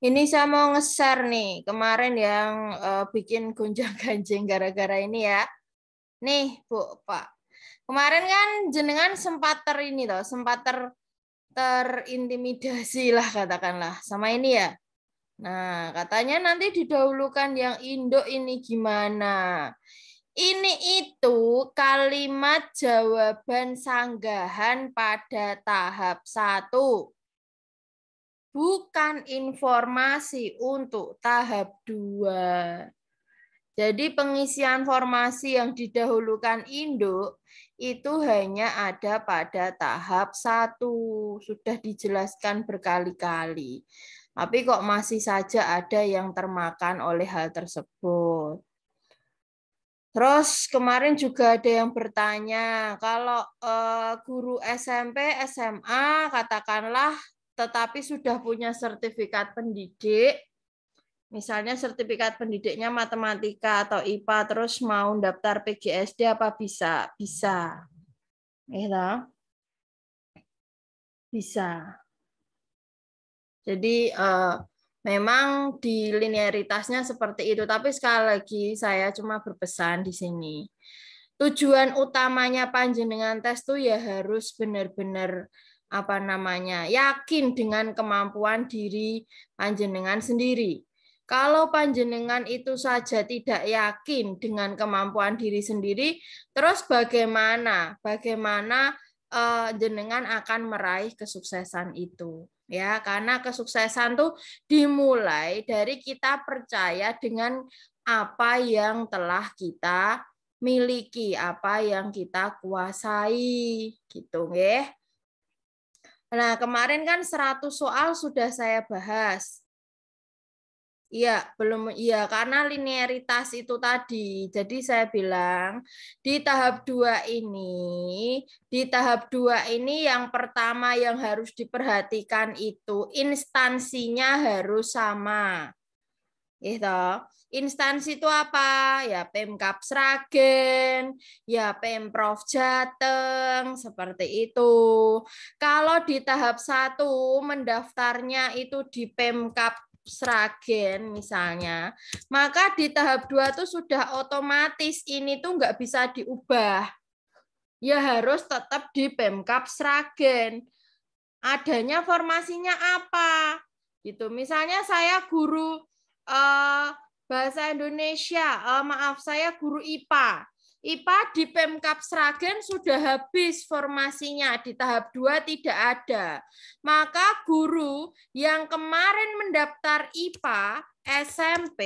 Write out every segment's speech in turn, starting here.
Ini saya mau nge-share nih kemarin yang bikin gonjang-ganjing gara-gara ini ya. Nih, Bu, Pak. Kemarin kan jenengan sempat sempat terintimidasi lah katakanlah sama ini ya. Nah, katanya nanti didahulukan yang Indo ini gimana? Ini itu kalimat jawaban sanggahan pada tahap 1. Bukan informasi untuk tahap 2. Jadi pengisian formasi yang didahulukan induk itu hanya ada pada tahap 1. Sudah dijelaskan berkali-kali. Tapi kok masih saja ada yang termakan oleh hal tersebut. Terus kemarin juga ada yang bertanya, kalau guru SMP, SMA katakanlah tetapi sudah punya sertifikat pendidik, misalnya sertifikat pendidiknya matematika atau IPA, terus mau daftar PGSD apa bisa? Bisa. Bisa. Jadi memang di linearitasnya seperti itu, tapi sekali lagi saya cuma berpesan di sini. Tujuan utamanya panjenengan tes tuh ya harus benar-benar yakin dengan kemampuan diri panjenengan sendiri. Kalau panjenengan itu saja tidak yakin dengan kemampuan diri sendiri, terus bagaimana jenengan akan meraih kesuksesan itu? Ya, karena kesuksesan tuh dimulai dari kita percaya dengan apa yang telah kita miliki, apa yang kita kuasai, gitu nggih. Nah, kemarin kan 100 soal sudah saya bahas. Iya, belum iya karena linearitas itu tadi. Jadi saya bilang di tahap 2 ini yang pertama yang harus diperhatikan itu instansinya harus sama. Gitu. Instansi itu apa? Ya Pemkab Sragen, ya Pemprov Jateng, seperti itu. Kalau di tahap 1 mendaftarnya itu di Pemkab Sragen misalnya, maka di tahap 2 tuh sudah otomatis ini tuh nggak bisa diubah. Ya harus tetap di Pemkab Sragen. Adanya formasinya apa? Gitu. Misalnya saya guru bahasa Indonesia, saya guru IPA. IPA di Pemkab Sragen sudah habis formasinya, di tahap 2 tidak ada. Maka guru yang kemarin mendaftar IPA SMP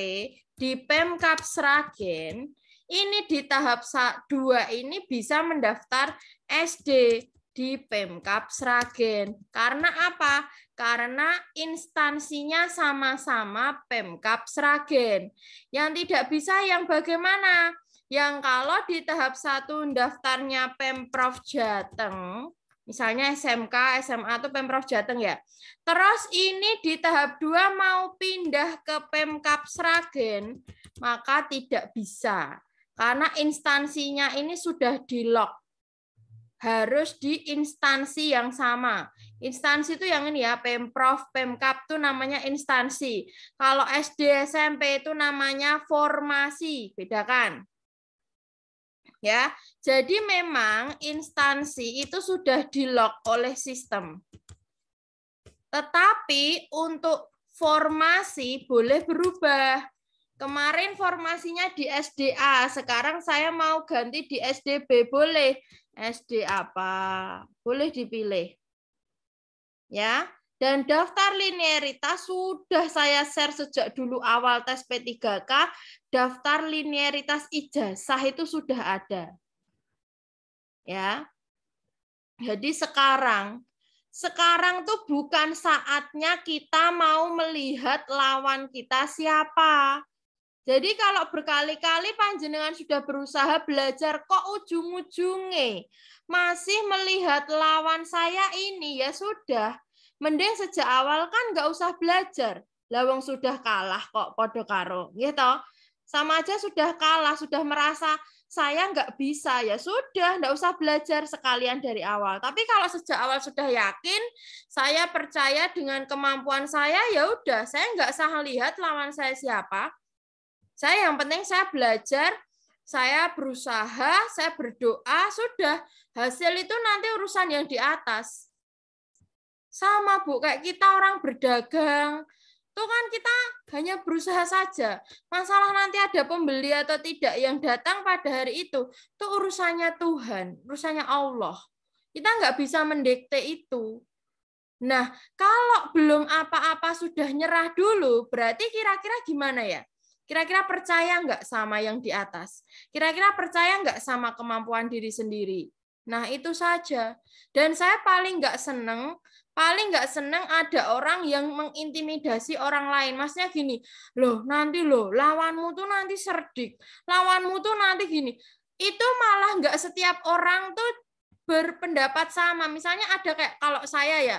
di Pemkab Sragen, ini di tahap 2 ini bisa mendaftar SD di Pemkab Sragen. Karena apa? Karena instansinya sama-sama Pemkab Sragen. Yang tidak bisa yang bagaimana? Yang kalau di tahap 1 daftarnya Pemprov Jateng, misalnya SMK, SMA itu Pemprov Jateng ya. Terus ini di tahap 2 mau pindah ke Pemkab Sragen, maka tidak bisa. Karena instansinya ini sudah di-lock. Harus di instansi yang sama. Instansi itu yang ini ya, Pemprov, Pemkab itu namanya instansi. Kalau SD, SMP itu namanya formasi, bedakan. Ya, jadi memang instansi itu sudah di-lock oleh sistem. Tetapi untuk formasi boleh berubah. Kemarin formasinya di SDA, sekarang saya mau ganti di SDB, boleh. SD apa? Boleh dipilih. Ya. Dan daftar linearitas sudah saya share sejak dulu awal tes P3K, daftar linearitas ijazah itu sudah ada. Ya. Jadi sekarang tuh bukan saatnya kita mau melihat lawan kita siapa. Jadi kalau berkali-kali panjenengan sudah berusaha belajar, kok ujung-ujungnya masih melihat lawan saya ini, ya sudah. Mending sejak awal kan nggak usah belajar. Lawang sudah kalah kok podo karo, gitu. Sama aja sudah kalah, sudah merasa saya nggak bisa, ya sudah, nggak usah belajar sekalian dari awal. Tapi kalau sejak awal sudah yakin, saya percaya dengan kemampuan saya, ya udah, saya nggak usah lihat lawan saya siapa. Saya yang penting saya belajar, saya berusaha, saya berdoa, sudah. Hasil itu nanti urusan yang di atas. Sama, Bu, kayak kita orang berdagang, itu kan kita hanya berusaha saja. Masalah nanti ada pembeli atau tidak yang datang pada hari itu urusannya Tuhan, urusannya Allah. Kita nggak bisa mendikte itu. Nah, kalau belum apa-apa sudah nyerah dulu, berarti kira-kira gimana ya? Kira-kira percaya nggak sama yang di atas? Kira-kira percaya nggak sama kemampuan diri sendiri? Nah, itu saja. Dan saya paling nggak seneng ada orang yang mengintimidasi orang lain. Maksudnya gini, loh nanti loh, lawanmu tuh nanti cerdik, lawanmu tuh nanti gini. Itu malah nggak setiap orang tuh berpendapat sama. Misalnya ada kayak, kalau saya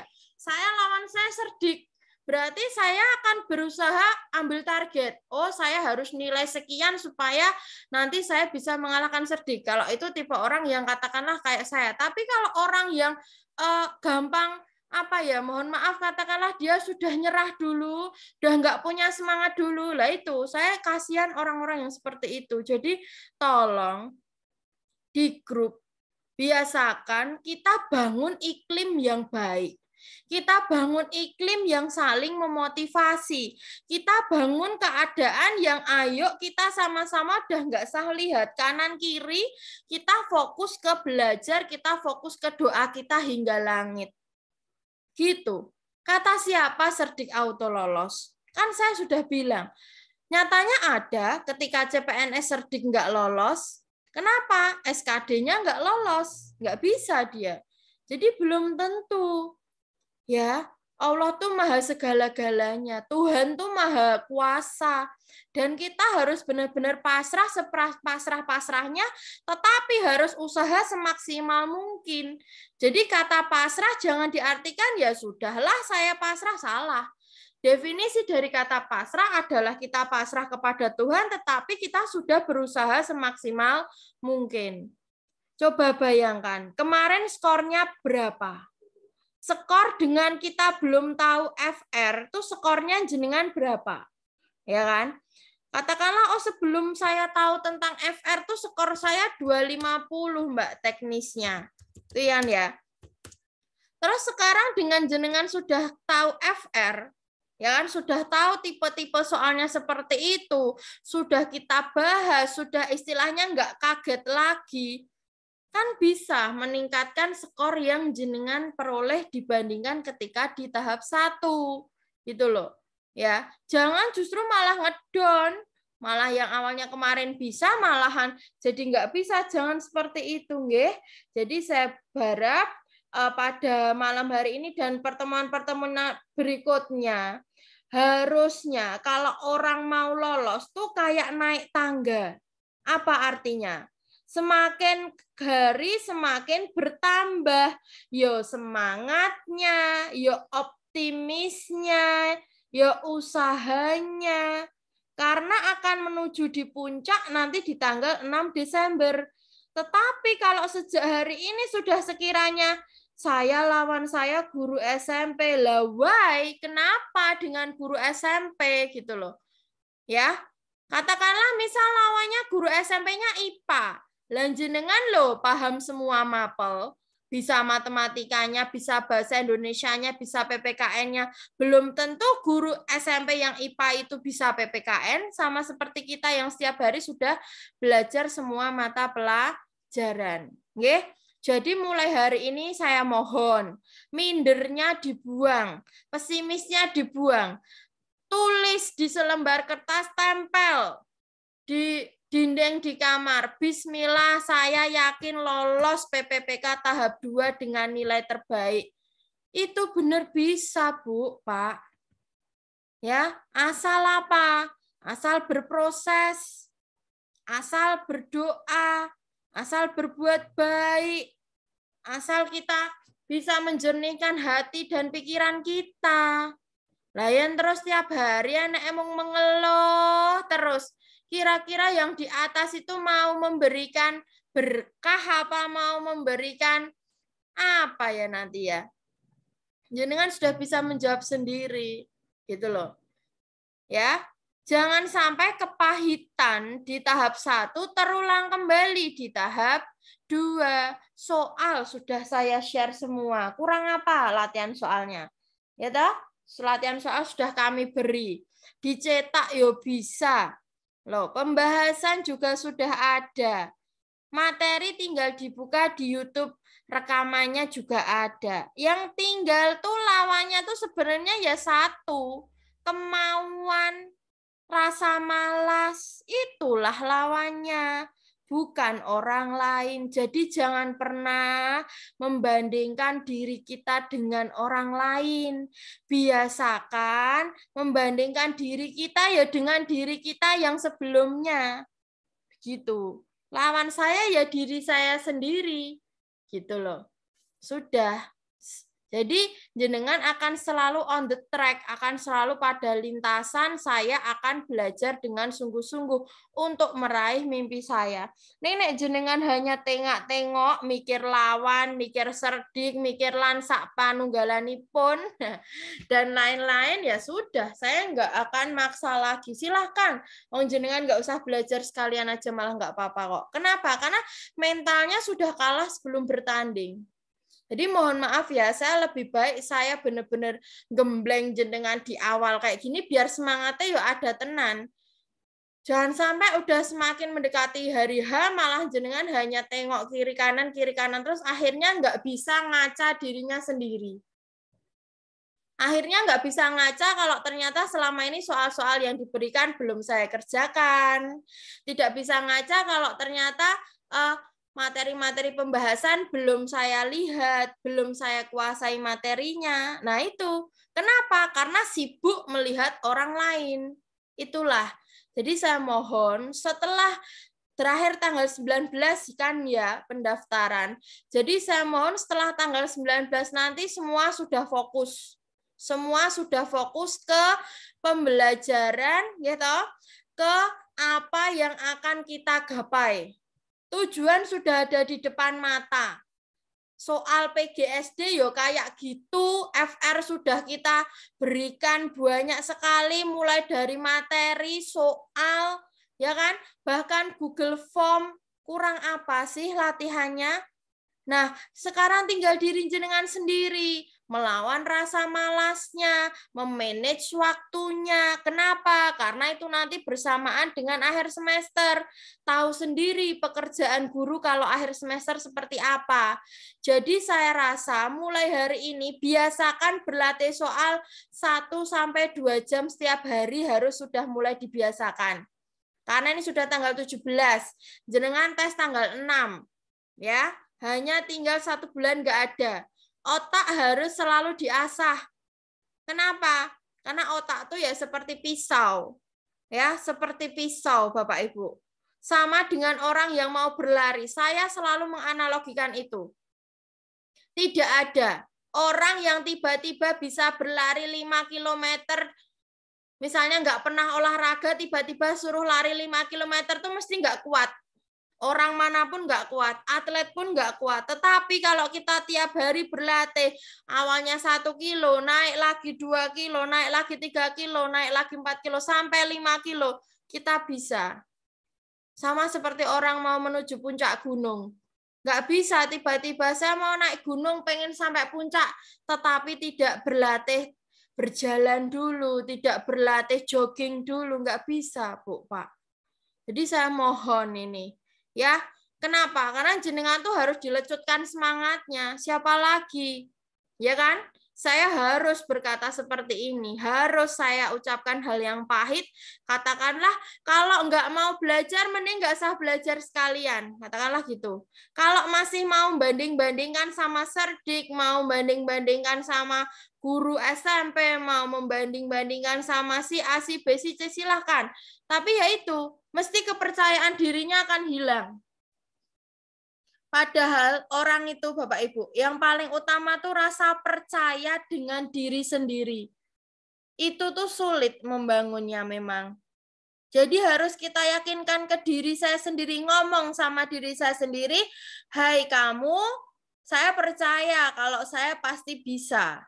lawan saya cerdik, berarti saya akan berusaha ambil target. Oh, saya harus nilai sekian supaya nanti saya bisa mengalahkan cerdik. Kalau itu tipe orang yang katakanlah kayak saya. Tapi kalau orang yang gampang, mohon maaf, katakanlah dia sudah nyerah dulu, udah nggak punya semangat dulu, lah itu saya kasihan orang-orang yang seperti itu. Jadi tolong di grup biasakan kita bangun iklim yang baik. Kita bangun iklim yang saling memotivasi. Kita bangun keadaan yang ayo kita sama-sama udah nggak usah lihat kanan kiri, kita fokus ke belajar, kita fokus ke doa kita hingga langit. Gitu. Kata siapa cerdik auto lolos? Kan saya sudah bilang, nyatanya ada ketika CPNS cerdik nggak lolos. Kenapa? SKD-nya nggak lolos. Nggak bisa dia. Jadi belum tentu. Ya, Allah tuh maha segala-galanya. Tuhan tuh maha kuasa. Dan kita harus benar-benar pasrah, pasrah-pasrahnya, tetapi harus usaha semaksimal mungkin. Jadi kata pasrah jangan diartikan ya sudahlah saya pasrah, salah. Definisi dari kata pasrah adalah kita pasrah kepada Tuhan, tetapi kita sudah berusaha semaksimal mungkin. Coba bayangkan, kemarin skornya berapa? Skor dengan kita belum tahu FR, tuh skornya jenengan berapa? Ya kan? Katakanlah, oh sebelum saya tahu tentang FR tuh skor saya 250, Mbak, teknisnya. Itu ya. Terus sekarang dengan jenengan sudah tahu FR, ya kan, sudah tahu tipe-tipe soalnya seperti itu, sudah kita bahas, sudah istilahnya nggak kaget lagi, kan bisa meningkatkan skor yang jenengan peroleh dibandingkan ketika di tahap 1, gitu loh. Ya, jangan justru malah ngedon, malah yang awalnya kemarin bisa malahan jadi nggak bisa, jangan seperti itu, nggih. Jadi saya berharap pada malam hari ini dan pertemuan-pertemuan berikutnya, harusnya kalau orang mau lolos tuh kayak naik tangga. Apa artinya? Semakin hari semakin bertambah, yo semangatnya, yo optimisnya, yo usahanya, karena akan menuju di puncak nanti di tanggal 6 Desember. Tetapi kalau sejak hari ini sudah sekiranya saya lawan saya guru SMP, lah why? Kenapa dengan guru SMP gitu loh. Ya. Katakanlah misal lawannya guru SMP-nya IPA. Lanjenengan loh paham semua mapel, bisa matematikanya, bisa bahasa Indonesianya, bisa PPKN-nya. Belum tentu guru SMP yang IPA itu bisa PPKN, sama seperti kita yang setiap hari sudah belajar semua mata pelajaran. Nggih? Jadi mulai hari ini saya mohon, mindernya dibuang, pesimisnya dibuang. Tulis di selembar kertas, tempel di dinding di kamar. Bismillah, saya yakin lolos PPPK tahap 2 dengan nilai terbaik. Itu benar bisa, Bu, Pak. Ya, asal apa? Asal berproses, asal berdoa, asal berbuat baik, asal kita bisa menjernihkan hati dan pikiran kita. Layan terus tiap hari anak emang mengeluh terus. Kira-kira yang di atas itu mau memberikan berkah apa mau memberikan apa ya nanti ya? Jenengan sudah bisa menjawab sendiri, gitu loh. Ya, jangan sampai kepahitan di tahap 1 terulang kembali di tahap 2. Soal sudah saya share semua. Kurang apa latihan soalnya? Ya toh? Latihan soal sudah kami beri. Dicetak yo bisa. Loh, pembahasan juga sudah ada. Materi tinggal dibuka di YouTube, rekamannya juga ada. Yang tinggal tuh lawannya tuh sebenarnya ya satu, kemauan, rasa malas, itulah lawannya, bukan orang lain. Jadi jangan pernah membandingkan diri kita dengan orang lain. Biasakan membandingkan diri kita ya dengan diri kita yang sebelumnya. Gitu. Lawan saya ya diri saya sendiri. Gitu loh. Sudah. Jadi jenengan akan selalu on the track, akan selalu pada lintasan, saya akan belajar dengan sungguh-sungguh untuk meraih mimpi saya. Nek jenengan hanya tengok-tengok, mikir lawan, mikir serdik, mikir lansak panunggalanipun, dan lain-lain, ya sudah, saya nggak akan maksa lagi. Silahkan, jenengan nggak usah belajar sekalian aja, malah nggak apa-apa kok. Kenapa? Karena mentalnya sudah kalah sebelum bertanding. Jadi mohon maaf ya, saya lebih baik saya benar-benar gembleng jenengan di awal kayak gini biar semangatnya ya ada tenan. Jangan sampai udah semakin mendekati hari H malah jenengan hanya tengok kiri kanan terus akhirnya nggak bisa ngaca dirinya sendiri. Akhirnya nggak bisa ngaca kalau ternyata selama ini soal-soal yang diberikan belum saya kerjakan. Tidak bisa ngaca kalau ternyata materi-materi pembahasan belum saya lihat, belum saya kuasai materinya. Nah itu, kenapa? Karena sibuk melihat orang lain. Itulah. Jadi saya mohon setelah terakhir tanggal 19 kan ya pendaftaran. Jadi saya mohon setelah tanggal 19 nanti semua sudah fokus. Semua sudah fokus ke pembelajaran gitu, ke apa yang akan kita gapai. Tujuan sudah ada di depan mata. Soal PGSD yo kayak gitu, FR sudah kita berikan banyak sekali mulai dari materi, soal, ya kan? Bahkan Google Form, kurang apa sih latihannya? Nah, sekarang tinggal diri jenengan sendiri, melawan rasa malasnya, memanage waktunya. Kenapa? Karena itu nanti bersamaan dengan akhir semester. Tahu sendiri pekerjaan guru kalau akhir semester seperti apa. Jadi saya rasa mulai hari ini biasakan berlatih soal 1-2 jam setiap hari harus sudah mulai dibiasakan. Karena ini sudah tanggal 17, jenengan tes tanggal 6. Ya, hanya tinggal 1 bulan nggak ada. Otak harus selalu diasah. Kenapa? Karena otak tuh ya seperti pisau. Ya, seperti pisau Bapak Ibu. Sama dengan orang yang mau berlari. Saya selalu menganalogikan itu. Tidak ada orang yang tiba-tiba bisa berlari 5 km, misalnya nggak pernah olahraga, tiba-tiba suruh lari 5 km tuh mesti nggak kuat. Orang manapun nggak kuat, atlet pun nggak kuat. Tetapi kalau kita tiap hari berlatih, awalnya 1 kilo, naik lagi 2 kilo, naik lagi 3 kilo, naik lagi 4 kilo, sampai 5 kilo, kita bisa. Sama seperti orang mau menuju puncak gunung. Nggak bisa tiba-tiba saya mau naik gunung, pengen sampai puncak, tetapi tidak berlatih berjalan dulu, tidak berlatih jogging dulu, nggak bisa, Bu, Pak. Jadi saya mohon ini, ya, kenapa? Karena jenengan tuh harus dilecutkan semangatnya. Siapa lagi? Ya kan? Saya harus berkata seperti ini. Harus saya ucapkan hal yang pahit. Katakanlah, kalau nggak mau belajar, mending nggak usah belajar sekalian. Katakanlah gitu. Kalau masih mau banding-bandingkan sama serdik, mau banding-bandingkan sama guru SMP, mau membanding-bandingkan sama si A, si B, si C, silahkan. Tapi ya itu, mesti kepercayaan dirinya akan hilang. Padahal orang itu, Bapak Ibu, yang paling utama tuh rasa percaya dengan diri sendiri. Itu tuh sulit membangunnya memang. Jadi harus kita yakinkan ke diri saya sendiri, ngomong sama diri saya sendiri, hai kamu, saya percaya kalau saya pasti bisa.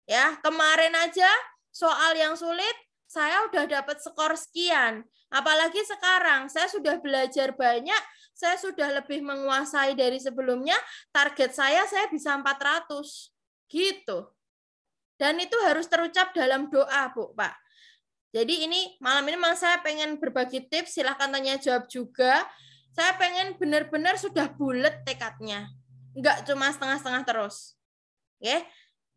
Ya, kemarin aja soal yang sulit, saya udah dapat skor sekian. Apalagi sekarang, saya sudah belajar banyak, saya sudah lebih menguasai dari sebelumnya, target saya bisa 400. Gitu. Dan itu harus terucap dalam doa, Bu, Pak. Jadi ini malam ini memang saya pengen berbagi tips, silahkan tanya jawab juga. Saya pengen benar-benar sudah bulat tekadnya, nggak cuma setengah-setengah terus. Ya,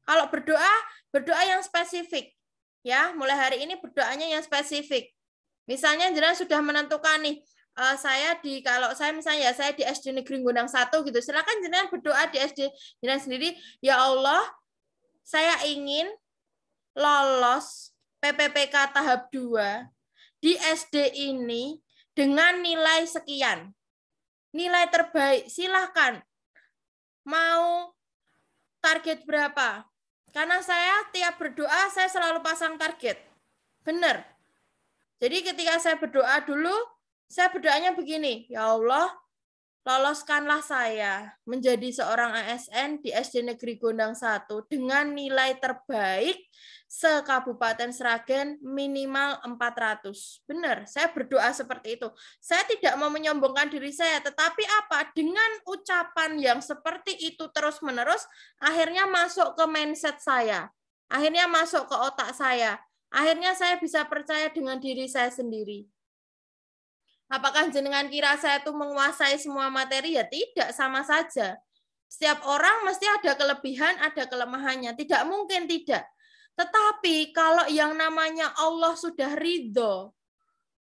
kalau berdoa yang spesifik. Ya, mulai hari ini berdoanya yang spesifik. Misalnya jenengan sudah menentukan nih, kalau saya misalnya saya di SD Negeri Gondang 1 gitu, silakan jenengan berdoa di SD jenengan sendiri, ya Allah, saya ingin lolos PPPK tahap 2 di SD ini dengan nilai sekian. Nilai terbaik, silahkan. Mau target berapa? Karena saya tiap berdoa, saya selalu pasang target. Benar. Jadi ketika saya berdoa dulu, saya berdoanya begini, ya Allah, loloskanlah saya menjadi seorang ASN di SD Negeri Gondang 1 dengan nilai terbaik se-Kabupaten Sragen minimal 400. Benar, saya berdoa seperti itu. Saya tidak mau menyombongkan diri saya, tetapi apa? Dengan ucapan yang seperti itu terus-menerus, akhirnya masuk ke mindset saya. Akhirnya masuk ke otak saya. Akhirnya saya bisa percaya dengan diri saya sendiri. Apakah jenengan kira saya itu menguasai semua materi? Ya tidak, sama saja. Setiap orang mesti ada kelebihan, ada kelemahannya. Tidak mungkin tidak. Tetapi kalau yang namanya Allah sudah ridho,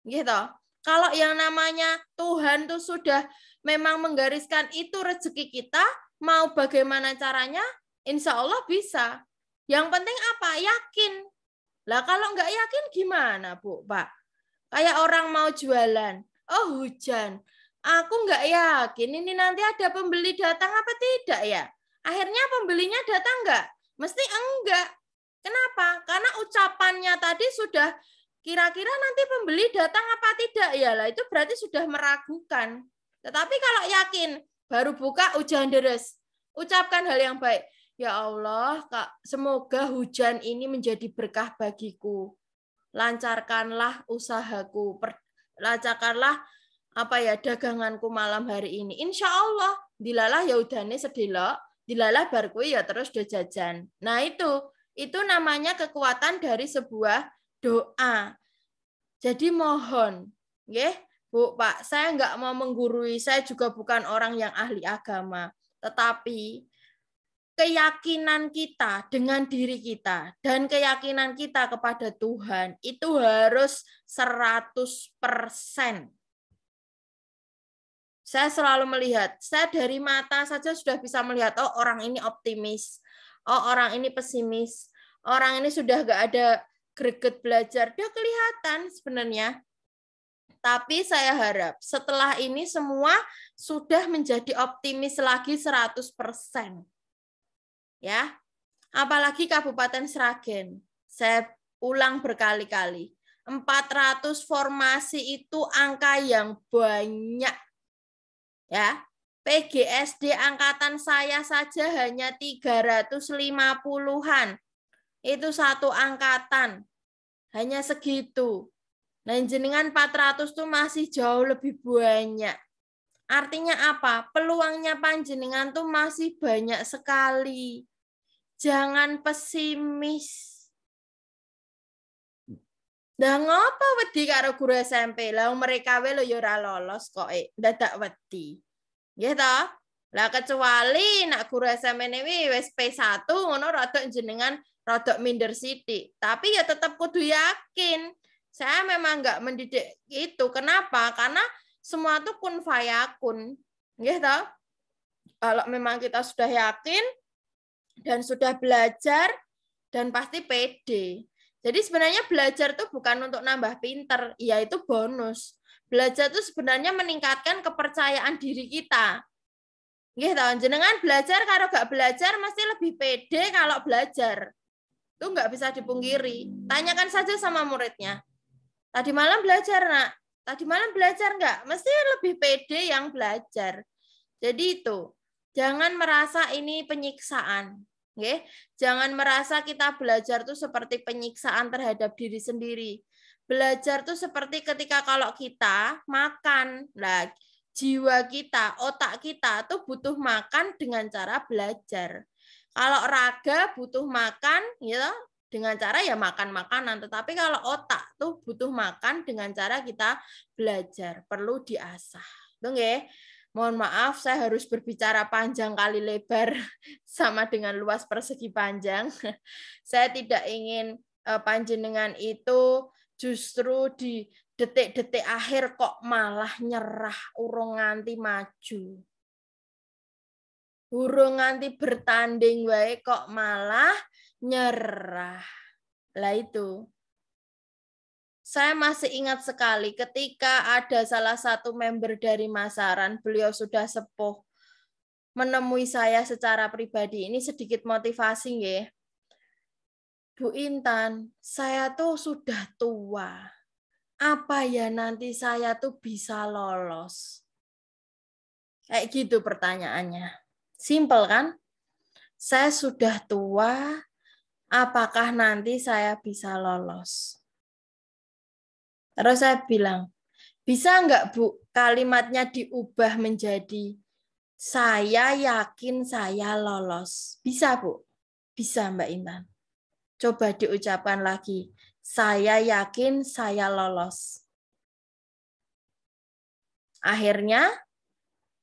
gitu. Kalau yang namanya Tuhan tuh sudah memang menggariskan itu rezeki kita, mau bagaimana caranya, insya Allah bisa. Yang penting apa? Yakin. Lah kalau nggak yakin gimana, Bu, Pak? Kayak orang mau jualan. Oh, hujan. Aku nggak yakin ini nanti ada pembeli datang apa tidak ya. Akhirnya pembelinya datang nggak? Mesti enggak. Kenapa? Karena ucapannya tadi sudah kira-kira nanti pembeli datang apa tidak ya lah, itu berarti sudah meragukan. Tetapi kalau yakin, baru buka hujan deres. Ucapkan hal yang baik. Ya Allah, Kak, semoga hujan ini menjadi berkah bagiku. Lancarkanlah usahaku, lancarkanlah daganganku malam hari ini. Insya Allah, dilalah ya udane sedelok, dilalah bar kuwi ya terus do jajan. Nah itu namanya kekuatan dari sebuah doa. Jadi mohon, nggih, Bu, Pak, saya nggak mau menggurui, saya juga bukan orang yang ahli agama, tetapi keyakinan kita dengan diri kita dan keyakinan kita kepada Tuhan itu harus 100%. Saya selalu melihat, saya dari mata saja sudah bisa melihat, oh orang ini optimis, oh orang ini pesimis, orang ini sudah nggak ada greget belajar, dia kelihatan sebenarnya. Tapi saya harap setelah ini semua sudah menjadi optimis lagi 100%. Ya, apalagi Kabupaten Sragen. Saya ulang berkali-kali. 400 formasi itu angka yang banyak. Ya, PGSD angkatan saya saja hanya 350-an. Itu satu angkatan. Hanya segitu. Nah, jenengan 400 itu masih jauh lebih banyak. Artinya apa? Peluangnya panjenengan tuh masih banyak sekali. Jangan pesimis. Lah ngopo wedi karo guru SMP? Lah mereka wae lho ya ora lolos kok dadak wedi. Nggih ta? Lah kecuali nak guru SMP ini wis P1 ngono rada jenengan rada minder sithik. Tapi ya tetap kudu yakin. Saya memang enggak mendidik itu. Kenapa? Karena semua itu kun fayakun. Nggih ta? Kalau memang kita sudah yakin dan sudah belajar, dan pasti pede. Jadi sebenarnya belajar itu bukan untuk nambah pinter, ya itu bonus. Belajar itu sebenarnya meningkatkan kepercayaan diri kita. Nggih ta, jenengan belajar kalau gak belajar mesti lebih pede kalau belajar. Itu nggak bisa dipungkiri. Tanyakan saja sama muridnya. Tadi malam belajar, Nak. Tadi malam belajar nggak? Mesti lebih pede yang belajar. Jadi itu, jangan merasa ini penyiksaan. Okay? Jangan merasa kita belajar tuh seperti penyiksaan terhadap diri sendiri. Belajar tuh seperti ketika kalau kita makan. Nah, jiwa kita, otak kita tuh butuh makan dengan cara belajar. Kalau raga butuh makan, ya dengan cara ya makan makanan. Tetapi kalau otak tuh butuh makan dengan cara kita belajar, perlu diasah. Tuh nggih. Mohon maaf, saya harus berbicara panjang kali lebar sama dengan luas persegi panjang. Saya tidak ingin panjenengan itu justru di detik-detik akhir kok malah nyerah, urung nganti maju. Urung nganti bertanding wae kok malah nyerah. Lah itu. Saya masih ingat sekali ketika ada salah satu member dari Masaran, beliau sudah sepuh, menemui saya secara pribadi. Ini sedikit motivasi nggih. Bu Intan, saya tuh sudah tua. Apa ya nanti saya tuh bisa lolos? Kayak gitu pertanyaannya. Simpel kan? Saya sudah tua, apakah nanti saya bisa lolos? Terus saya bilang, bisa nggak Bu kalimatnya diubah menjadi saya yakin saya lolos? Bisa Bu? Bisa Mbak Intan. Coba diucapkan lagi. Saya yakin saya lolos. Akhirnya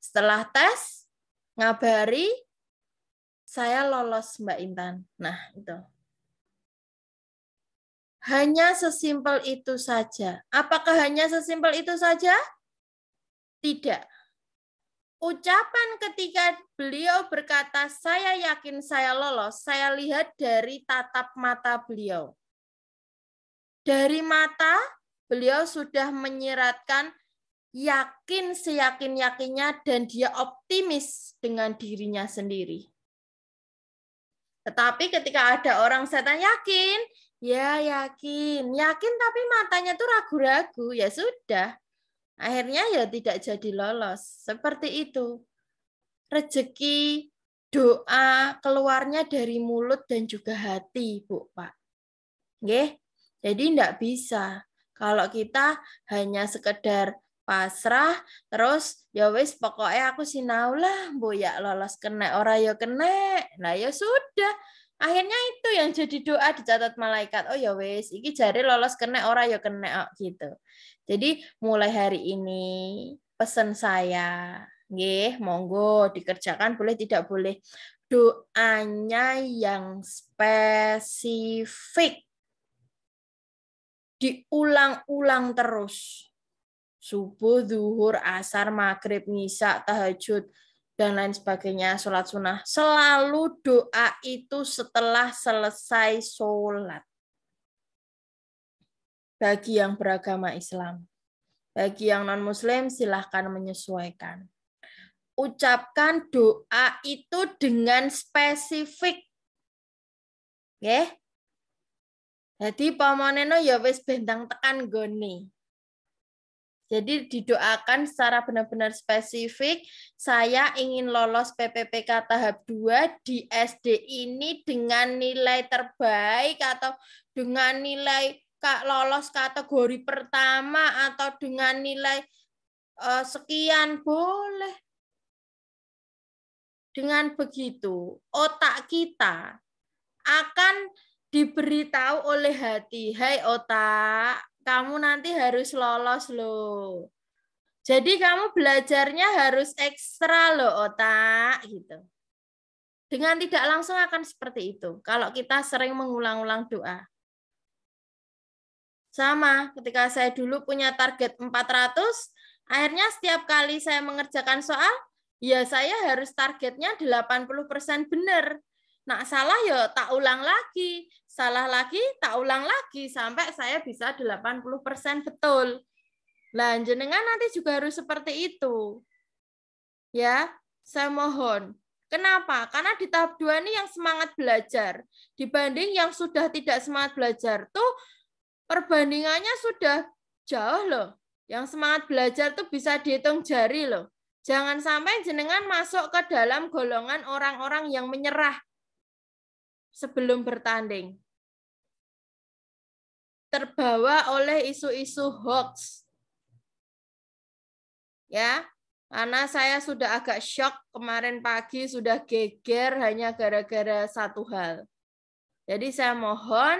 setelah tes, ngabari, saya lolos Mbak Intan. Nah itu. Hanya sesimpel itu saja. Apakah hanya sesimpel itu saja? Tidak. Ucapan ketika beliau berkata, saya yakin saya lolos, saya lihat dari tatap mata beliau. Dari mata, beliau sudah menyiratkan yakin seyakin-yakinnya dan dia optimis dengan dirinya sendiri. Tetapi ketika ada orang setan yakin, ya yakin tapi matanya tuh ragu-ragu, ya sudah. Akhirnya ya tidak jadi lolos. Seperti itu. Rezeki, doa keluarnya dari mulut dan juga hati, Bu, Pak. Nggih. Jadi enggak bisa. Kalau kita hanya sekedar pasrah, terus ya wis pokoknya aku sinau lah, mbok ya lolos kena ora ya kena. Nah ya sudah. Akhirnya itu yang jadi doa dicatat malaikat. Oh ya wis, iki jare lolos kena ora ya kena gitu. Jadi mulai hari ini pesan saya, nggih, monggo dikerjakan boleh tidak boleh. Doanya yang spesifik. Diulang-ulang terus. Subuh, zuhur, asar, maghrib, ngisya, tahajud, dan lain sebagainya, sholat sunnah. Selalu doa itu setelah selesai sholat. Bagi yang beragama Islam. Bagi yang non-muslim, silahkan menyesuaikan. Ucapkan doa itu dengan spesifik. Nggih. Jadi pamaneno ya wis bentang tekan gone. Jadi didoakan secara benar-benar spesifik, saya ingin lolos PPPK tahap 2 di SD ini dengan nilai terbaik atau dengan nilai lolos kategori pertama atau dengan nilai sekian boleh. Dengan begitu, otak kita akan diberitahu oleh hati, hai otak, kamu nanti harus lolos loh. Jadi kamu belajarnya harus ekstra loh otak gitu. Dengan tidak langsung akan seperti itu. Kalau kita sering mengulang-ulang doa. Sama, ketika saya dulu punya target 400, akhirnya setiap kali saya mengerjakan soal, ya saya harus targetnya 80% benar. Nah, salah ya tak ulang lagi. Salah lagi, tak ulang lagi. Sampai saya bisa 80% betul. Nah, jenengan nanti juga harus seperti itu. Ya, saya mohon. Kenapa? Karena di tahap 2 ini yang semangat belajar. Dibanding yang sudah tidak semangat belajar. Tuh, perbandingannya sudah jauh loh. Yang semangat belajar tuh bisa dihitung jari loh. Jangan sampai jenengan masuk ke dalam golongan orang-orang yang menyerah sebelum bertanding. Terbawa oleh isu-isu hoax. Ya, karena saya sudah agak shock kemarin pagi, sudah geger hanya gara-gara satu hal. Jadi saya mohon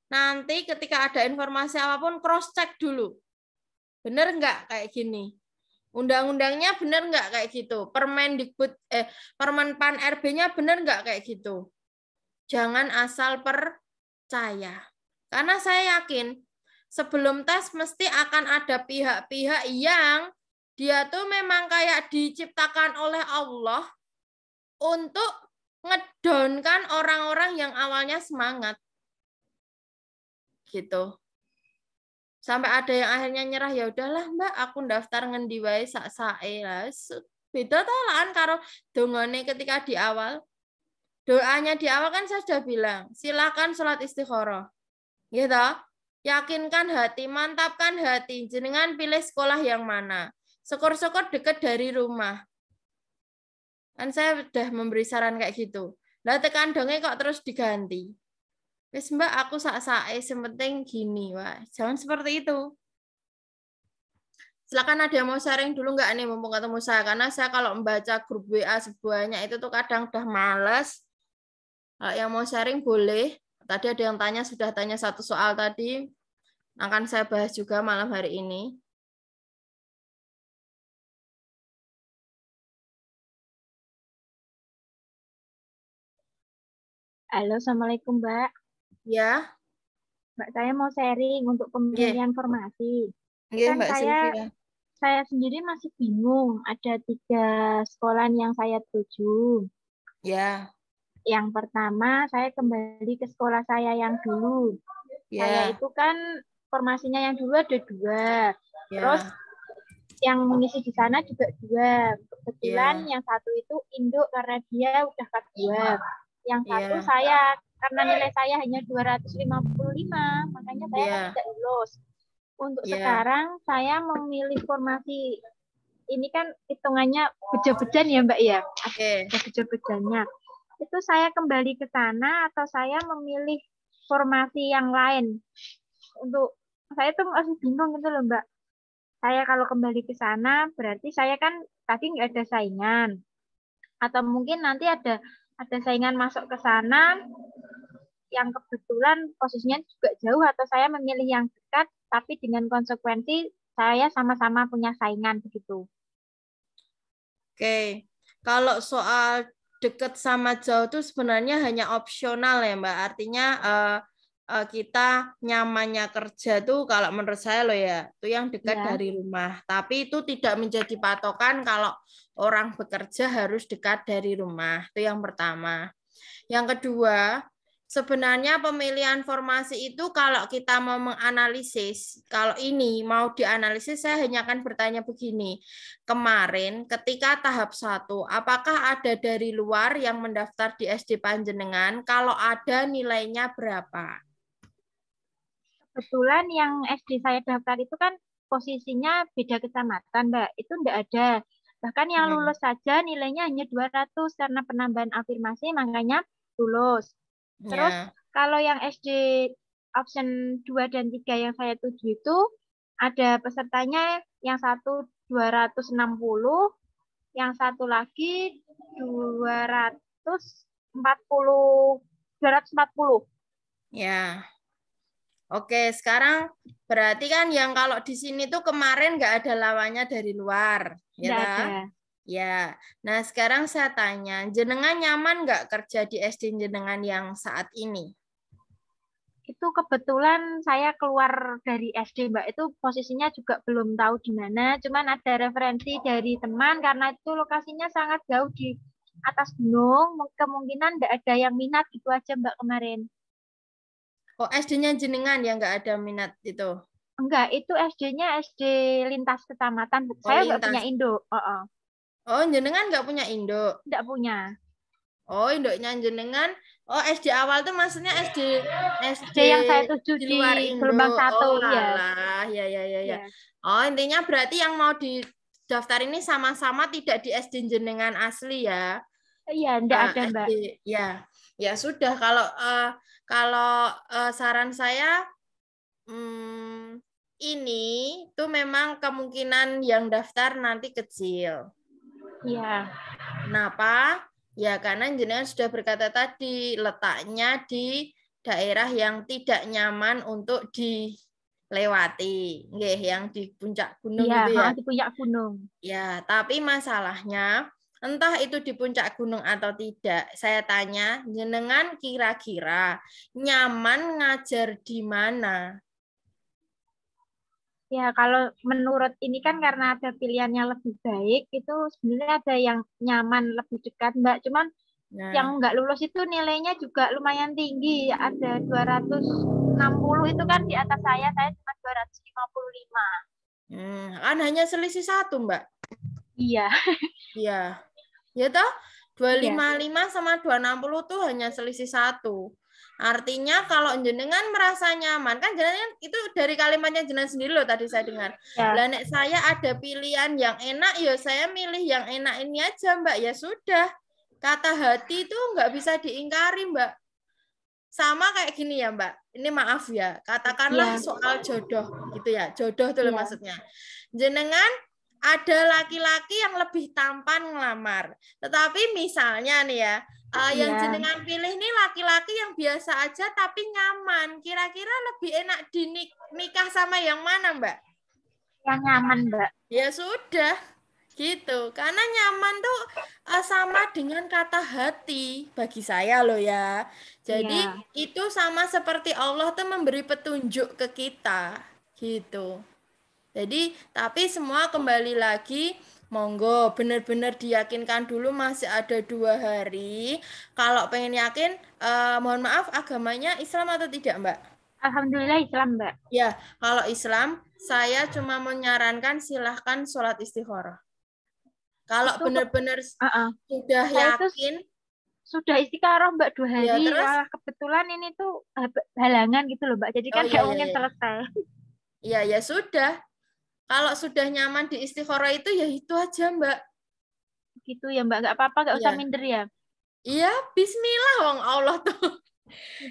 nanti ketika ada informasi apapun cross check dulu. Benar nggak kayak gini? Undang-undangnya benar nggak kayak gitu? Permenpan RB-nya benar nggak kayak gitu? Jangan asal percaya. Karena saya yakin sebelum tes mesti akan ada pihak-pihak yang dia tuh memang kayak diciptakan oleh Allah untuk ngedownkan orang-orang yang awalnya semangat. Gitu. Sampai ada yang akhirnya nyerah, ya udahlah Mbak, aku daftar ngendi wae sak-sae lah. Beda talaan karo dongane ketika di awal. Doanya di awal kan saya sudah bilang, silakan sholat istikharah. Gitu. Yakinkan hati, mantapkan hati. Jenengan pilih sekolah yang mana. Syukur-syukur dekat dari rumah. Kan saya sudah memberi saran kayak gitu. Lah tekan donge kok terus diganti. Wis Mbak, aku sak-sae, sementing gini, wah. Jangan seperti itu. Silakan ada yang mau sharing dulu nggak nih mumpung ketemu saya, karena saya kalau membaca grup WA sebuahnya itu tuh kadang udah males. Kalau yang mau sharing boleh. Tadi ada yang tanya, sudah tanya satu soal tadi. Akan saya bahas juga malam hari ini. Halo, Assalamualaikum Mbak. Ya. Mbak, saya mau sharing untuk pemilihan formasi. Kan Mbak Sylvia. Saya sendiri masih bingung. Ada 3 sekolah yang saya tuju. Ya. Yang pertama, saya kembali ke sekolah saya yang dulu. Saya itu kan formasinya yang dulu ada 2. Terus yang mengisi di sana juga 2. Kebetulan yang satu itu induk karena dia udah K2. Yang satu saya, karena nilai saya hanya 255, makanya saya tidak lulus. Untuk sekarang saya memilih formasi, ini kan hitungannya beja-bejan ya Mbak ya, beja-bejannya. Itu saya kembali ke sana atau saya memilih formasi yang lain? Untuk saya tuh masih bingung gitu loh Mbak. Saya kalau kembali ke sana berarti saya kan tadi nggak ada saingan. Atau mungkin nanti ada saingan masuk ke sana yang kebetulan posisinya juga jauh, atau saya memilih yang dekat tapi dengan konsekuensi saya sama-sama punya saingan begitu. Oke. Kalau soal dekat sama jauh itu sebenarnya hanya opsional ya Mbak. Artinya kita nyamannya kerja tuh kalau menurut saya loh ya, itu yang dekat dari rumah. Tapi itu tidak menjadi patokan kalau orang bekerja harus dekat dari rumah. Itu yang pertama. Yang kedua, sebenarnya pemilihan formasi itu kalau kita mau menganalisis, kalau ini mau dianalisis, saya hanya akan bertanya begini. Kemarin ketika tahap 1, apakah ada dari luar yang mendaftar di SD Panjenengan? Kalau ada, nilainya berapa? Kebetulan yang SD saya daftar itu kan posisinya beda kecamatan, Mbak. Itu enggak ada. Bahkan yang lulus saja nilainya hanya 200 karena penambahan afirmasi, makanya lulus. Terus kalau yang SD option 2 dan 3 yang saya tuju itu ada pesertanya, yang satu 260, yang satu lagi 240. Ya. Oke, sekarang berarti kan yang kalau di sini tuh kemarin nggak ada lawannya dari luar, ya ada. Ya. Nah, sekarang saya tanya, jenengan nyaman nggak kerja di SD jenengan yang saat ini? Itu kebetulan saya keluar dari SD, Mbak. Itu posisinya juga belum tahu di mana, cuman ada referensi dari teman karena itu lokasinya sangat jauh di atas gunung, kemungkinan nggak ada yang minat gitu aja, Mbak, kemarin. Oh, SD-nya jenengan yang nggak ada minat itu? Enggak, itu SD-nya SD lintas kecamatan. Saya nggak punya induk. Oh, jenengan nggak punya induk? Nggak punya. Oh, induknya jenengan Oh, SD awal tuh maksudnya SD yang saya tuju di luar di Indo. gelombang Oh, 1, ya. alah. Ya. Ya. Oh, intinya berarti yang mau didaftar ini sama-sama tidak di SD jenengan asli ya. Iya, enggak ada, SD Mbak. ya. Ya sudah kalau saran saya ini tuh memang kemungkinan yang daftar nanti kecil. Iya. Kenapa? Ya karena jenengan sudah berkata tadi letaknya di daerah yang tidak nyaman untuk dilewati, nggih, yang di puncak gunung Iya, gitu ya. di puncak gunung. Ya, tapi masalahnya entah itu di puncak gunung atau tidak, saya tanya jenengan kira-kira nyaman ngajar di mana? Ya, kalau menurut ini kan karena ada pilihannya lebih baik, itu sebenarnya ada yang nyaman lebih dekat, Mbak. Cuman Nah, yang nggak lulus itu nilainya juga lumayan tinggi. Ada 260 itu kan di atas saya cuma 255. kan hanya selisih satu, Mbak. Iya, Iya. Ya toh, iya. 255 sama 260 tuh hanya selisih satu. Artinya kalau jenengan merasa nyaman, kan jenengan itu dari kalimatnya jenengan sendiri loh tadi saya dengar. Ya, Lah nek saya ada pilihan yang enak, ya saya milih yang enak ini aja, Mbak. Ya sudah. Kata hati itu nggak bisa diingkari, Mbak. Sama kayak gini ya, Mbak. Ini maaf ya. Katakanlah iya, soal jodoh, gitu ya. Jodoh itu loh iya, maksudnya. Jenengan ada laki-laki yang lebih tampan ngelamar. Tetapi misalnya nih ya, yang iya. jenengan pilih nih laki-laki yang biasa aja tapi nyaman. Kira-kira lebih enak dinikah sama yang mana, Mbak? Yang nyaman, Mbak. Ya sudah, gitu. Karena nyaman tuh sama dengan kata hati bagi saya loh ya. Jadi Iya, itu sama seperti Allah tuh memberi petunjuk ke kita, gitu. Jadi, tapi semua kembali lagi, monggo benar-benar diyakinkan dulu masih ada 2 hari. Kalau pengen yakin, mohon maaf agamanya Islam atau tidak, Mbak? Alhamdulillah Islam, Mbak. Ya, kalau Islam, saya cuma menyarankan silahkan sholat istikharah. Kalau Itu benar-benar uh-uh. sudah Saya itu yakin, sudah istiqoroh, Mbak, 2 hari. ya terus, Malah kebetulan ini tuh halangan gitu loh, Mbak. Jadi oh kan iya, nggak iya, mungkin iya, selesai. iya, ya sudah. Kalau sudah nyaman di istikharah itu, ya itu aja, Mbak. Gitu ya, Mbak. Nggak apa-apa, nggak usah Iya, minder ya. iya, Bismillah, wong Allah tuh.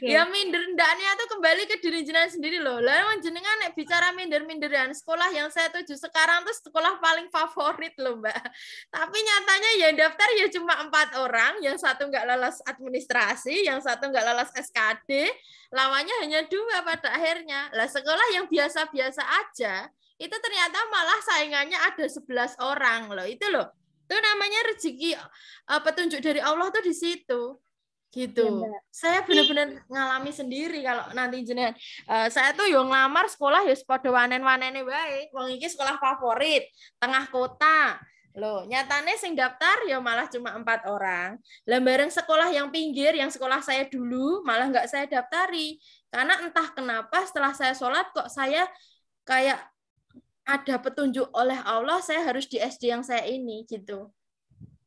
Ya Oke. minder ndaknya tuh kembali ke diri jenengan sendiri loh. Lah emang jenengan nek bicara minder-minderan, sekolah yang saya tuju sekarang tuh sekolah paling favorit loh, Mbak. Tapi nyatanya ya daftar ya cuma 4 orang, yang satu nggak lolos administrasi, yang satu nggak lolos SKD, lawannya hanya 2 pada akhirnya. Lah sekolah yang biasa-biasa aja, itu ternyata malah saingannya ada 11 orang loh. Itu loh. Itu namanya rezeki petunjuk dari Allah tuh di situ. Iya, Gitu. Mbak. Saya benar-benar ngalami sendiri kalau nanti jenengan saya tuh yo ngelamar sekolah yo padha wanen-wanene wae. Wong iki sekolah favorit, tengah kota. Loh, nyatane sing daftar ya malah cuma 4 orang. Lah bareng sekolah yang pinggir, yang sekolah saya dulu malah nggak saya daftari. Karena entah kenapa setelah saya sholat kok saya kayak ada petunjuk oleh Allah saya harus di SD yang saya ini gitu.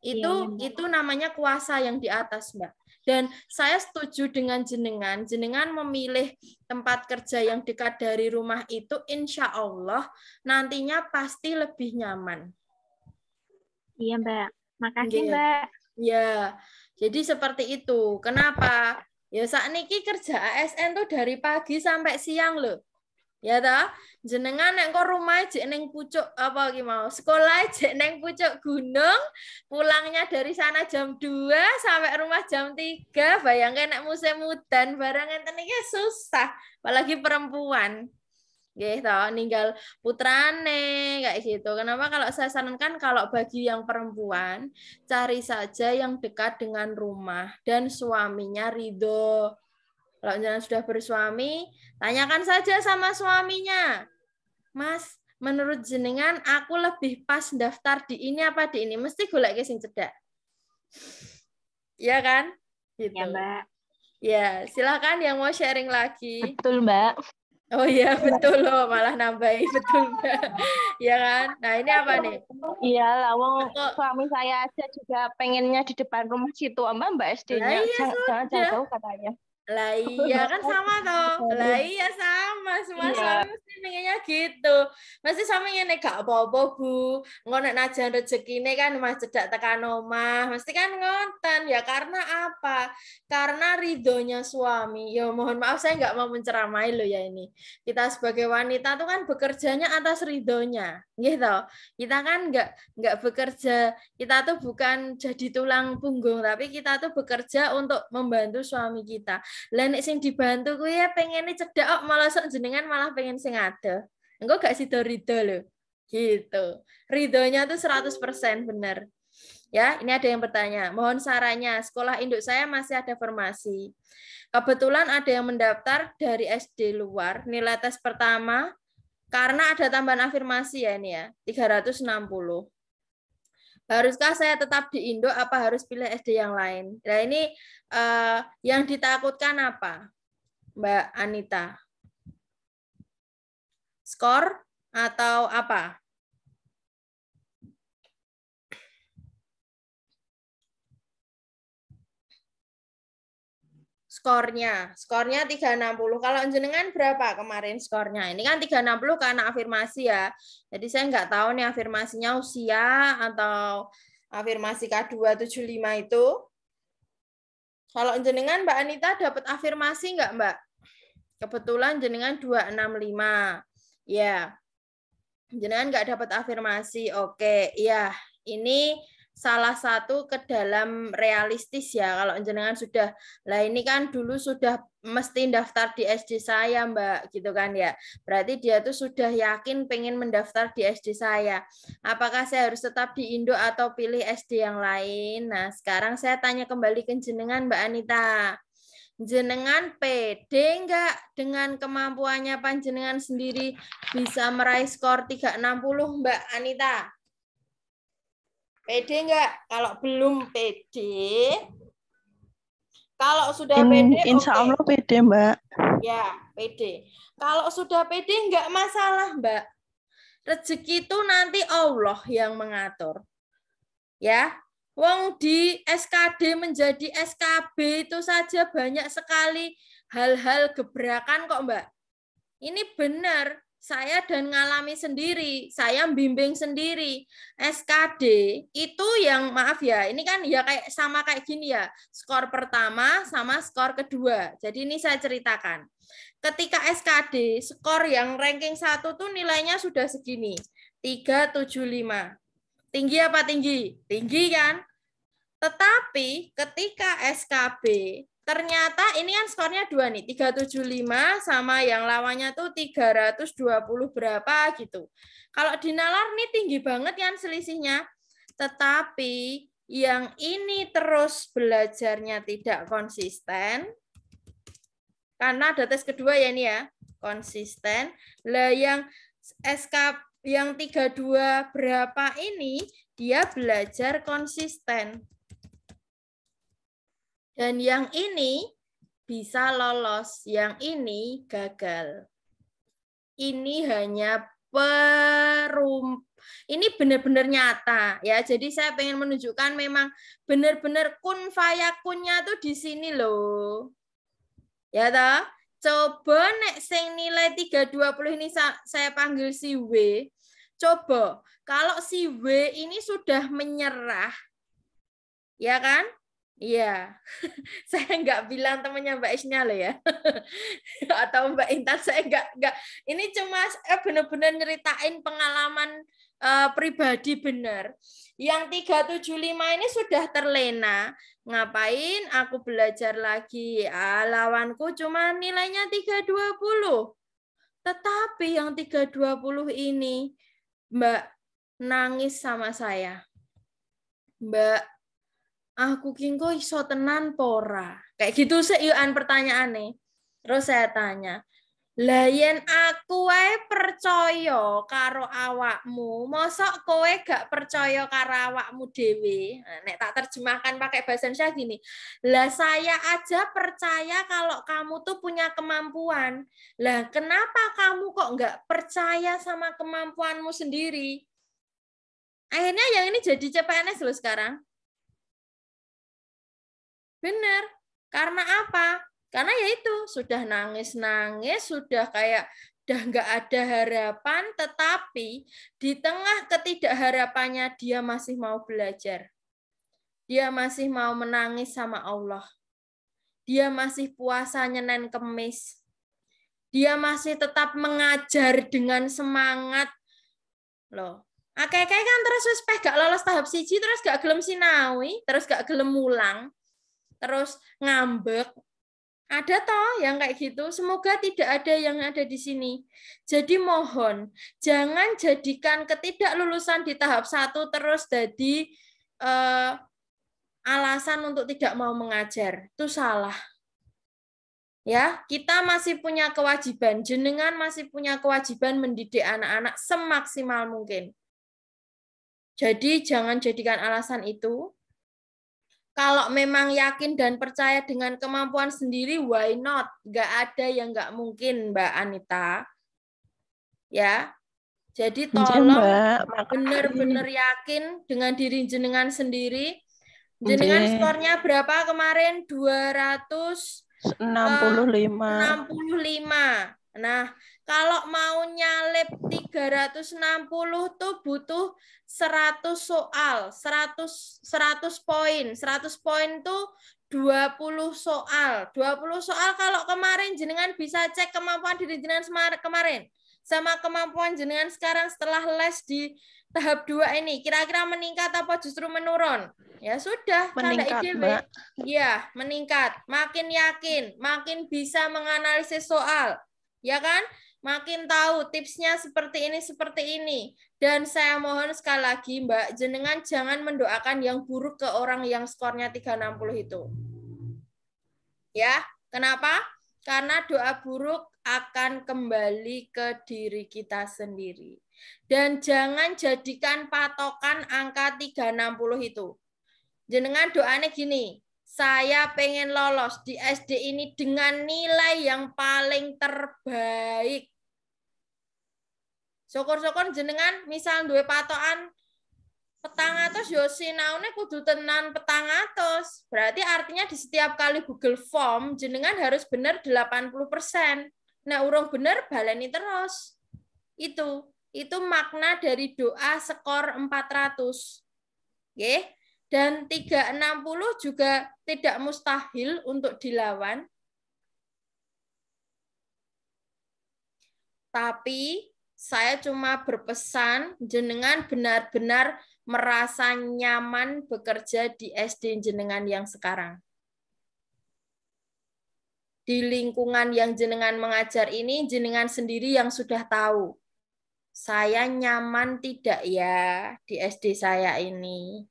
Iya, iya, Mbak. Itu namanya kuasa yang di atas, Mbak. Dan saya setuju dengan jenengan memilih tempat kerja yang dekat dari rumah itu, insya Allah nantinya pasti lebih nyaman. Iya, Mbak. Makasih, Nggih. Mbak. Ya, jadi seperti itu. Kenapa? Ya saat niki kerja ASN tuh dari pagi sampai siang loh. Ya ta, jenengan nek kok rumah jek neng pucuk apa ki mau sekolah jek neng pucuk gunung, pulangnya dari sana jam 2 sampai rumah jam 3. Bayangkan nek musim udan barang enten iki susah, apalagi perempuan. Nggih toh, ninggal putrane kayak gitu. Kenapa kalau saya sarankan kalau bagi yang perempuan cari saja yang dekat dengan rumah dan suaminya ridho. Kalau jangan sudah bersuami, tanyakan saja sama suaminya. Mas, menurut jenengan aku lebih pas daftar di ini apa di ini? Mesti golek sing cedak. Iya kan? Ya, Gitu. Mbak. Ya, silakan yang mau sharing lagi. Betul, Mbak. Oh iya, betul loh, malah nambahin, betul Mbak. Ya kan? Nah, ini apa nih? Iya lah, wong Kok, suami saya aja juga pengennya di depan rumah situ, Mbak lah SD-nya. iya Jangan sudah. jauh-jauh katanya. Lah iya kan sama toh. Lah iya sama. Semua Iya. suami mesti pengennya gitu. Mesti suami ngene gak apa-apa, Bu. Engko nek najan rezekine kan Mas cedak tekan omah. Mesti kan ngonten. Ya karena apa? Karena ridhonya suami. Ya mohon maaf saya nggak mau menceramai loh ya ini. Kita sebagai wanita tuh kan bekerjanya atas ridhonya. Gitu. Kita kan nggak bekerja, kita tuh bukan jadi tulang punggung, tapi kita tuh bekerja untuk membantu suami kita. Lah nek sing dibantu kuwi ya pengene cedak kok malah sok jenengan malah pengen sing ado. Engko gak sida rido lho. Gitu. Ridhonya tuh 100% benar. Ya, ini ada yang bertanya. Mohon sarannya, sekolah induk saya masih ada formasi. Kebetulan ada yang mendaftar dari SD luar, nilai tes pertama karena ada tambahan afirmasi ya ini ya, 360. Haruskah saya tetap di Indo apa harus pilih SD yang lain? Nah ini yang ditakutkan apa, Mbak Anita? Skor atau apa? Skornya 360. Kalau jenengan berapa kemarin skornya? Ini kan 360 karena afirmasi ya. Jadi saya nggak tahu nih afirmasinya usia atau afirmasi K275 itu. Kalau jenengan Mbak Anita dapat afirmasi nggak Mbak? Kebetulan jenengan 265. Ya. Jenengan nggak dapat afirmasi. Oke, ya. Ini salah satu ke dalam realistis ya. Kalau jenengan sudah, lah ini kan dulu sudah mesti daftar di SD saya Mbak, gitu kan ya. Berarti dia tuh sudah yakin pengen mendaftar di SD saya. Apakah saya harus tetap di Indo atau pilih SD yang lain? Nah, sekarang saya tanya kembali ke jenengan Mbak Anita. Jenengan pede nggak dengan kemampuannya panjenengan sendiri bisa meraih skor 360 Mbak Anita? Pede nggak? Kalau belum pede, kalau sudah pede, Insya Allah pede, Mbak. Ya, pede. Kalau sudah pede nggak masalah, Mbak. Rezeki itu nanti Allah yang mengatur. Ya, wong di SKD menjadi SKB itu saja banyak sekali hal-hal gebrakan kok, Mbak. Ini benar. Saya dan ngalami sendiri, saya bimbing sendiri. SKD itu yang maaf ya, ini kan ya kayak sama kayak gini ya, skor pertama sama skor kedua. Jadi ini saya ceritakan. Ketika SKD, skor yang ranking 1 tuh nilainya sudah segini, 375. Tinggi apa tinggi? Tinggi kan? Tetapi ketika SKB, ternyata ini kan skornya 2 nih, 375 sama yang lawannya tuh 320 berapa gitu. Kalau di nalar nih tinggi banget kan selisihnya. Tetapi yang ini terus belajarnya tidak konsisten, karena ada tes kedua ya ini ya, konsisten. Lah yang SK yang 32 berapa ini, dia belajar konsisten. Dan yang ini bisa lolos, yang ini gagal. Ini hanya ini benar-benar nyata ya. Jadi saya pengen menunjukkan memang benar-benar kun fayakunnya tuh di sini loh. Ya toh? Coba nek sing nilai 320 ini saya panggil si W. Coba kalau si W ini sudah menyerah, ya kan? Iya, saya nggak bilang temannya Mbak Isnya loh ya, atau Mbak Intan, saya nggak. Ini cuma benar-benar nyeritain pengalaman pribadi benar. Yang 375 ini sudah terlena, ngapain aku belajar lagi? Lawanku cuma nilainya 320. Tetapi yang 320 ini, Mbak, nangis sama saya. Mbak, aku kingko iso tenan pora. Kayak gitu seian pertanyaannya. Terus saya tanya, Lah yen aku wae percaya karo awakmu, mosok kowe gak percaya karo awakmu dhewe. Nek tak terjemahkan pakai bahasa Indonesia gini. Lah saya aja percaya kalau kamu tuh punya kemampuan. Lah kenapa kamu kok nggak percaya sama kemampuanmu sendiri? Akhirnya yang ini jadi CPNS loh sekarang. Bener. Karena apa? Karena ya itu sudah nangis-nangis, sudah kayak udah nggak ada harapan, tetapi di tengah ketidakharapannya dia masih mau belajar. Dia masih mau menangis sama Allah. Dia masih puasa Senin Kemis. Dia masih tetap mengajar dengan semangat. Loh, akeh-akeh kan terus wis gak lolos tahap siji, terus gak gelem sinawi, terus gak gelem mulang, terus ngambek. Ada toh yang kayak gitu. Semoga tidak ada yang ada di sini. Jadi mohon, jangan jadikan ketidaklulusan di tahap 1 terus jadi alasan untuk tidak mau mengajar. Itu salah. Ya, kita masih punya kewajiban. Jenengan masih punya kewajiban mendidik anak-anak semaksimal mungkin. Jadi jangan jadikan alasan itu. Kalau memang yakin dan percaya dengan kemampuan sendiri, why not? Nggak ada yang nggak mungkin, Mbak Anita. Ya, jadi tolong benar-benar yakin dengan diri jenengan sendiri. Jenengan skornya berapa kemarin? 265. Nah, kalau mau nyalip 360 tuh butuh 100 soal, 100 poin. 100 poin tuh 20 soal. 20 soal kalau kemarin jenengan bisa cek kemampuan diri jenengan kemarin sama kemampuan jenengan sekarang setelah les di tahap 2 ini. Kira-kira meningkat apa justru menurun? Ya sudah, meningkat, Mbak. Iya, meningkat. Makin yakin, makin bisa menganalisis soal. Ya kan? Makin tahu tipsnya seperti ini. Dan saya mohon sekali lagi, Mbak, jenengan jangan mendoakan yang buruk ke orang yang skornya 360 itu. Ya, kenapa? Karena doa buruk akan kembali ke diri kita sendiri. Dan jangan jadikan patokan angka 360 itu. Jenengan doanya gini, saya pengen lolos di SD ini dengan nilai yang paling terbaik. Syukur-syukur jenengan misal duwe patokan 400 yo sinaune kudu tenan 400. Berarti artinya di setiap kali Google Form jenengan harus benar 80%. Nah, urung benar baleni terus. Itu makna dari doa skor 400. Oke. Dan 360 juga tidak mustahil untuk dilawan. Tapi saya cuma berpesan jenengan benar-benar merasa nyaman bekerja di SD jenengan yang sekarang. Di lingkungan yang jenengan mengajar ini, jenengan sendiri yang sudah tahu. Saya nyaman tidak ya di SD saya ini.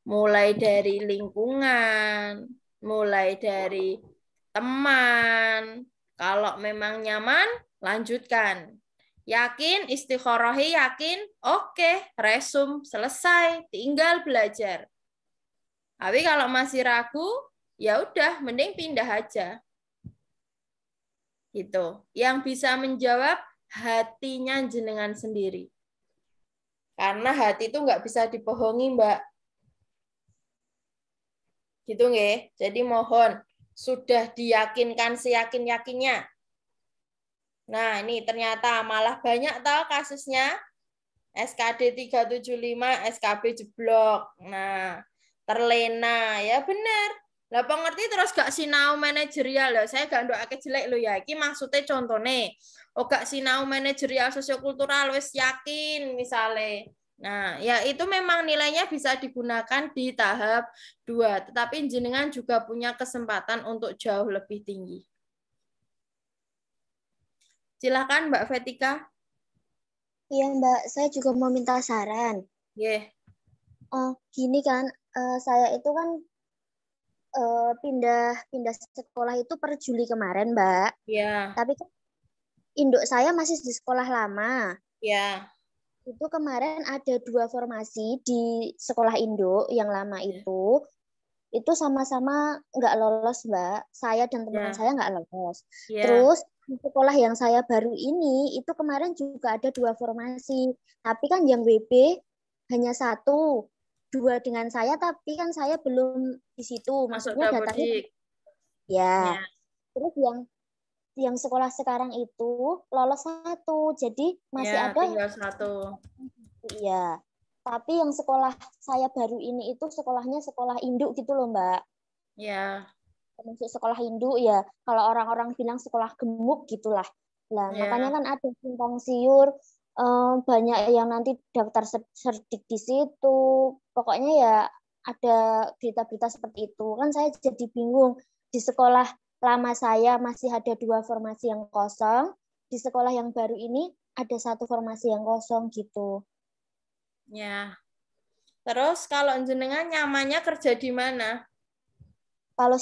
Mulai dari lingkungan, mulai dari teman. Kalau memang nyaman, lanjutkan. Yakin, istiqorohi yakin, oke, resum, selesai, tinggal belajar. Tapi kalau masih ragu, ya udah, mending pindah aja. Gitu. Yang bisa menjawab hatinya jenengan sendiri. Karena hati itu nggak bisa dibohongi, Mbak. Gitu nggih. Jadi mohon sudah diyakinkan seyakin-yakinnya. Nah, ini ternyata malah banyak tahu kasusnya SKD 375, SKB jeblok. Nah, terlena ya benar. Lah pengerti terus gak sinau manajerial ya. Saya gak ndokake jelek lho ya. Iki maksudnya contohnya. Oh gak sinau manajerial sosiokultural wis yakin misalnya. Nah, ya itu memang nilainya bisa digunakan di tahap 2, tetapi jenengan juga punya kesempatan untuk jauh lebih tinggi. Silakan Mbak Vetika. Iya Mbak, saya juga mau minta saran. Yeah. Oh, gini kan, saya itu kan pindah sekolah itu per Juli kemarin, Mbak. Iya. Tapi kan induk saya masih di sekolah lama. Ya. Itu kemarin ada 2 formasi di sekolah induk yang lama itu sama-sama nggak lolos, Mbak. Saya dan teman saya nggak lolos. Terus di sekolah yang saya baru ini itu kemarin juga ada 2 formasi. Tapi kan yang WB hanya 1, 2 dengan saya, tapi kan saya belum di situ. Maksudnya datanya. Ya. Terus yang sekolah sekarang itu lolos 1, jadi masih ada tinggal 1. Iya. Tapi yang sekolah saya baru ini itu sekolahnya sekolah induk gitu loh, Mbak. Ya. Termasuk sekolah induk ya. Kalau orang-orang bilang sekolah gemuk gitulah. Lah, makanya kan ada simpang siur, banyak yang nanti daftar serdik di situ. Pokoknya ya ada berita-berita seperti itu. Kan saya jadi bingung. Di sekolah lama saya masih ada 2 formasi yang kosong. Di sekolah yang baru ini ada 1 formasi yang kosong gitu. Ya. Terus kalau jenengan nyamannya kerja di mana? Kalau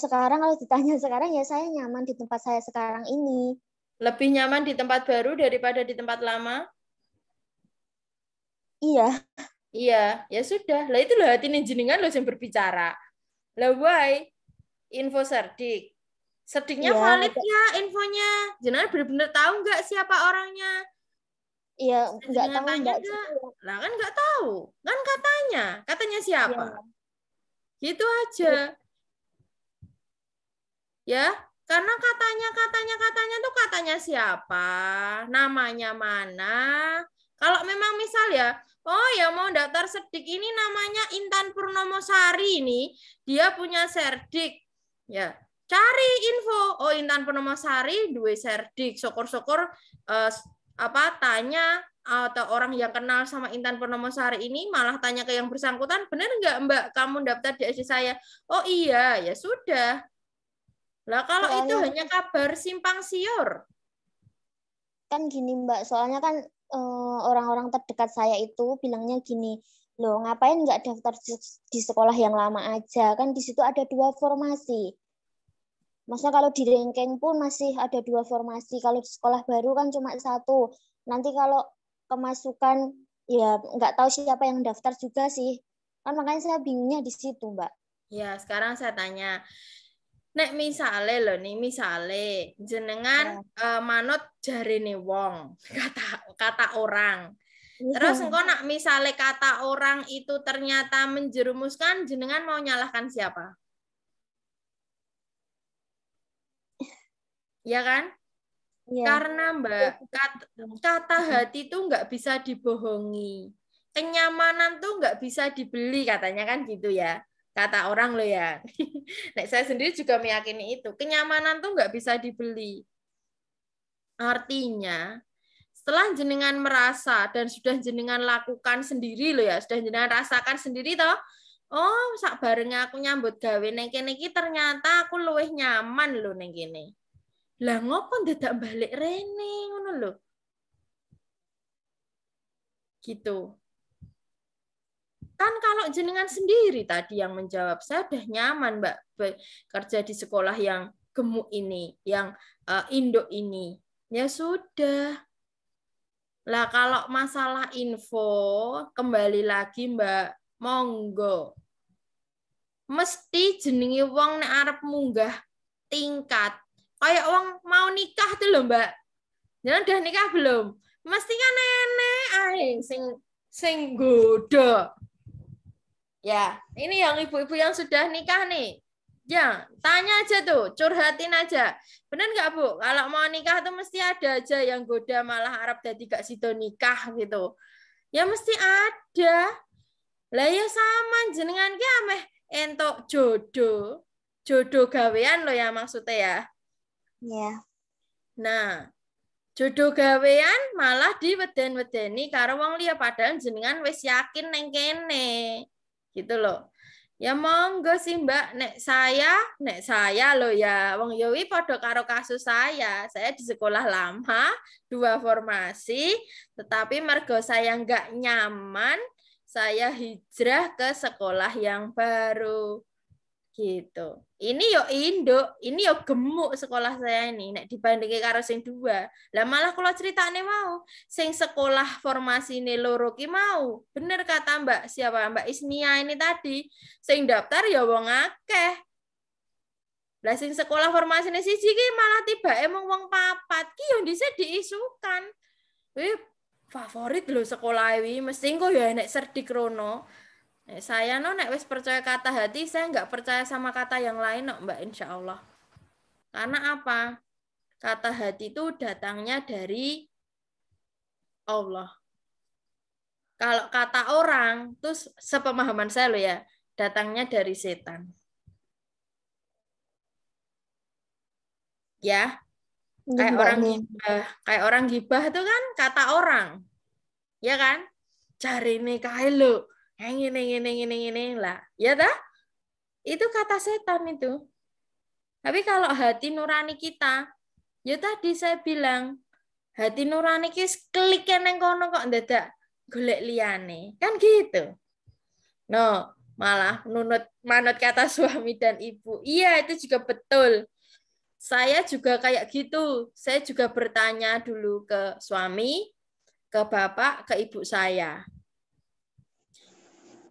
ditanya sekarang ya saya nyaman di tempat saya sekarang ini. Lebih nyaman di tempat baru daripada di tempat lama? Iya. Iya, ya sudah. Lah itu loh hati jenengan loh yang berbicara. Lah why? Info serdik. Serdiknya valid ya infonya. Jenengan benar-benar tahu nggak siapa orangnya? Iya, nggak tahu Mbak. Lah kan nggak tahu. Kan katanya siapa? Ya. Gitu aja. Ya, karena katanya tuh katanya siapa, namanya mana. Kalau memang misal ya, oh ya mau daftar serdik ini namanya Intan Purnomosari ini, dia punya serdik. Ya, cari info. Oh Intan Purnomosari duwe serdik. Syukur-syukur tanya atau orang yang kenal sama Intan Purnomosari ini malah tanya ke yang bersangkutan, benar nggak Mbak kamu daftar di SD saya? Oh iya, ya sudah. Lah kalau soalnya, itu hanya kabar simpang siur. Kan gini Mbak, soalnya kan orang-orang terdekat saya itu bilangnya gini, loh ngapain nggak daftar di sekolah yang lama aja? Kan di situ ada 2 formasi. Maksudnya kalau di Rengkeng pun masih ada 2 formasi. Kalau di sekolah baru kan cuma 1. Nanti kalau kemasukan ya nggak tahu siapa yang daftar juga sih. Kan makanya saya bingungnya di situ Mbak. Ya sekarang saya tanya. Nek misale jenengan manut jarene wong, kata orang. Terus engko nak misale kata orang itu ternyata menjerumuskan, jenengan mau nyalahkan siapa? Ya kan? Ya. Karena Mbak, kata hati itu nggak bisa dibohongi. Kenyamanan tuh nggak bisa dibeli katanya kan gitu ya. Kata orang loh ya. Nah, saya sendiri juga meyakini itu. Kenyamanan tuh nggak bisa dibeli. Artinya, setelah jenengan merasa dan sudah jenengan lakukan sendiri loh ya, sudah jenengan rasakan sendiri toh, oh sak barengnya aku nyambut gawe neng kene iki ternyata aku luwih nyaman loh neng kene. Lah ngopo dadak balik rene ngono lho. Gitu. Kan kalau jenengan sendiri tadi yang menjawab, saya udah nyaman Mbak kerja di sekolah yang gemuk ini, yang induk ini. Ya sudah. Lah kalau masalah info, kembali lagi Mbak, monggo. Mesti jenengi wong nek arep munggah tingkat. Kayak wong mau nikah tuh loh Mbak. Jangan udah nikah belum? Mesti kan nenek ae sing goda. Ya, ini yang ibu-ibu yang sudah nikah nih. Ya, tanya aja tuh, curhatin aja. Bener nggak Bu? Kalau mau nikah tuh mesti ada aja yang goda malah Arab dadi gak sido nikah gitu. Ya mesti ada. Lah ya sama jenengan ki ameh entuk jodoh. Jodoh gawean lo ya maksudnya ya. Iya. Nah, jodoh gawean malah diweden-wedeni karo wong liya padahal jenengan wis yakin neng kene. Gitu loh. Ya monggo sih Mbak, nek saya loh ya, wong Yowi podo karo kasus saya di sekolah lama, 2 formasi, tetapi mergo saya nggak nyaman, saya hijrah ke sekolah yang baru. Gitu. Ini yo induk, ini yo gemuk sekolah saya ini nek dibandingke karo sing dua. Lah malah kalau ceritane mau sing sekolah formasi ini loro ki mau. Bener kata Mbak siapa Mbak Isnia ini tadi, sing daftar ya wong akeh. Lah sing sekolah formasi ini siji ki malah tiba emang wong papat ki yo dhisik diisukan. Wih, favorit lho sekolah iki mesti engko ya nek cerdik rono. Saya nek wis percaya kata hati, saya nggak percaya sama kata yang lain, Mbak, insya Allah. Karena apa? Kata hati itu datangnya dari Allah. Kalau kata orang, terus sepemahaman saya loh ya, datangnya dari setan. Ya, kayak orang gibah itu kan kata orang, ya kan? Cari nih kae lo. Ini lah, ya dah? Itu kata setan itu. Tapi kalau hati nurani kita, ya tadi saya bilang, hati nurani kita klik neng kono kok ndadak golek liyane, kan gitu. No, malah manut kata suami dan ibu. Iya, itu juga betul. Saya juga kayak gitu. Saya juga bertanya dulu ke suami, ke bapak, ke ibu saya.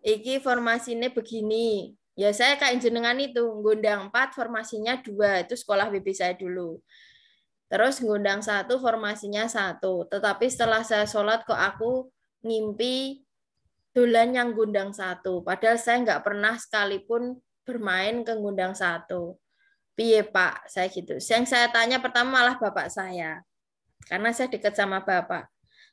Iki formasinya begini. Ya saya kayak jenengan itu, ngundang 4, formasinya 2. Itu sekolah BB saya dulu. Terus ngundang 1, formasinya 1. Tetapi setelah saya sholat kok aku ngimpi dolan yang ngundang 1. Padahal saya nggak pernah sekalipun bermain ke ngundang 1. Piye Pak? Saya gitu. Yang saya tanya pertama malah bapak saya. Karena saya dekat sama bapak.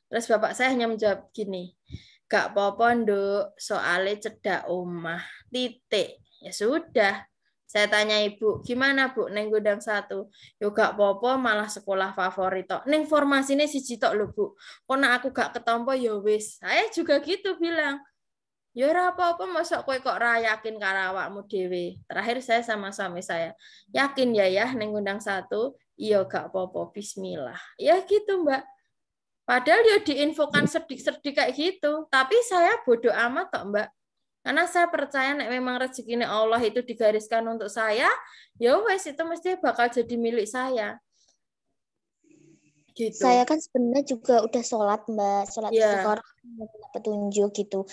Terus bapak saya hanya menjawab gini, gak apa-apa nduk, soalnya cedak omah, titik. Ya sudah. Saya tanya ibu, gimana bu, neng gudang 1? Yo gak apa-apa, malah sekolah favorit tok. Neng formasinya siji tok lho bu. Karena aku gak ketompo yo wis. Saya juga gitu bilang. Yo ora apa-apa, mosok kowe kok ra yakin karo awakmu dhewe. Terakhir saya sama suami saya, yakin ya neng gudang 1? Iya gak apa-apa, bismillah. Ya gitu Mbak. Padahal ya diinfokan serdik-serdik kayak gitu. Tapi saya bodoh amat kok, Mbak. Karena saya percaya nek memang rezekinya Allah itu digariskan untuk saya, ya wes itu mesti bakal jadi milik saya. Gitu. Saya kan sebenarnya juga udah sholat Mbak, sholat istiqoroh petunjuk gitu.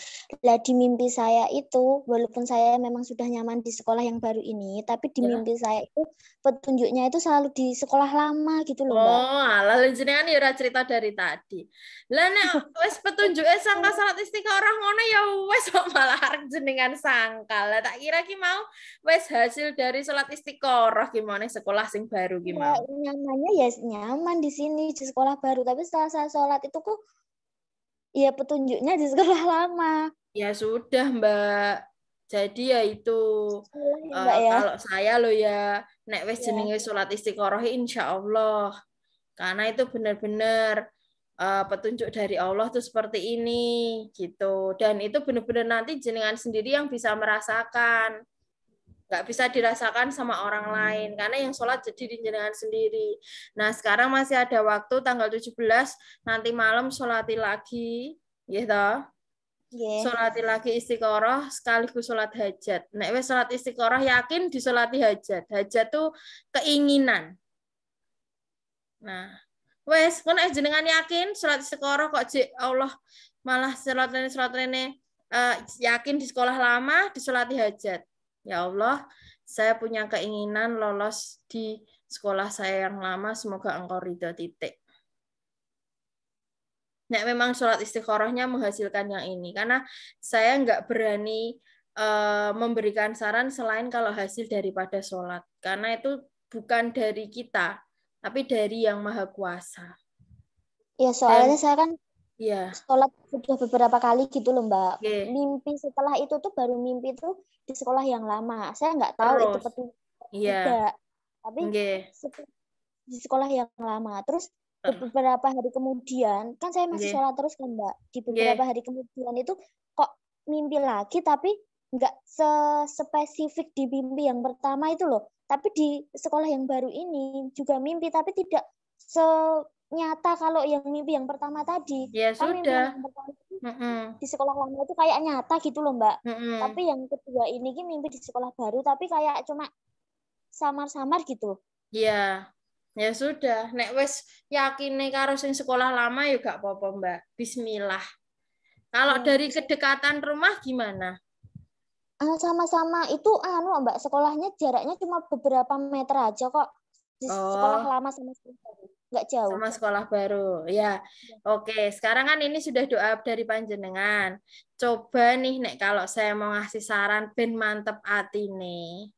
Lah di mimpi saya itu, walaupun saya memang sudah nyaman di sekolah yang baru ini, tapi di mimpi saya itu petunjuknya itu selalu di sekolah lama gitu loh Mbak. Oh, alah jenengan ya cerita dari tadi. Lah nek wis petunjuke sangka salat istiqoroh ngono ya wis kok malah arep jenengan sangkal. Lah tak kira ki mau wis hasil dari salat istiqoroh gimana sekolah sing baru gimana. Ya, nyamannya ya nyaman di sini di sekolah baru, tapi setelah saya sholat itu kok ya petunjuknya di sekolah lama. Ya sudah Mbak. Jadi ya itu kalau saya lo ya nek wis jenenge salat istiqoroh insya Allah. Karena itu benar-benar petunjuk dari Allah tuh seperti ini gitu. Dan itu benar-benar nanti jenengan sendiri yang bisa merasakan. Nggak bisa dirasakan sama orang lain karena yang sholat jadi jenengan sendiri. Nah, sekarang masih ada waktu tanggal 17 nanti malam sholati lagi, gitu. Sholati lagi istiqoroh sekaligus sholat hajat. Nek wis sholat istiqoroh yakin disolati hajat. Hajat tuh keinginan. Nah, wes kon jenengan yakin sholat istiqoroh kok Allah malah sholat ini yakin di sekolah lama disolati hajat. Ya Allah, saya punya keinginan lolos di sekolah saya yang lama, semoga Engkau ridho titik. Nek memang sholat istiqorohnya menghasilkan yang ini, karena saya nggak berani memberikan saran selain kalau hasil daripada sholat, karena itu bukan dari kita, tapi dari yang Maha Kuasa. Ya soalnya saya kan sholat sudah beberapa kali gitu loh Mbak. Mimpi setelah itu tuh baru mimpi tuh di sekolah yang lama. Saya nggak tahu itu petunjuk tidak, tapi di sekolah yang lama. Terus beberapa hari kemudian, kan saya masih sholat terus kan Mbak. Di beberapa hari kemudian itu kok mimpi lagi, tapi nggak spesifik di mimpi yang pertama itu loh. Tapi di sekolah yang baru ini juga mimpi, tapi tidak nyata kalau yang mimpi yang pertama tadi. Ya kan sudah. Mimpi yang pertama itu di sekolah lama itu kayak nyata gitu loh Mbak. Tapi yang kedua ini mimpi di sekolah baru tapi kayak cuma samar-samar gitu. Iya. Ya sudah, nek wis yakine karo sing sekolah lama ya gak apa-apa Mbak. Bismillah. Kalau dari kedekatan rumah gimana? Sama-sama itu Mbak, sekolahnya jaraknya cuma beberapa meter aja kok. Di sekolah lama sama sekolah baru. Nggak jauh. Sama sekolah baru. Ya. Oke, sekarang kan ini sudah doa dari panjenengan. Coba nih nek kalau saya mau ngasih saran ben mantep atine.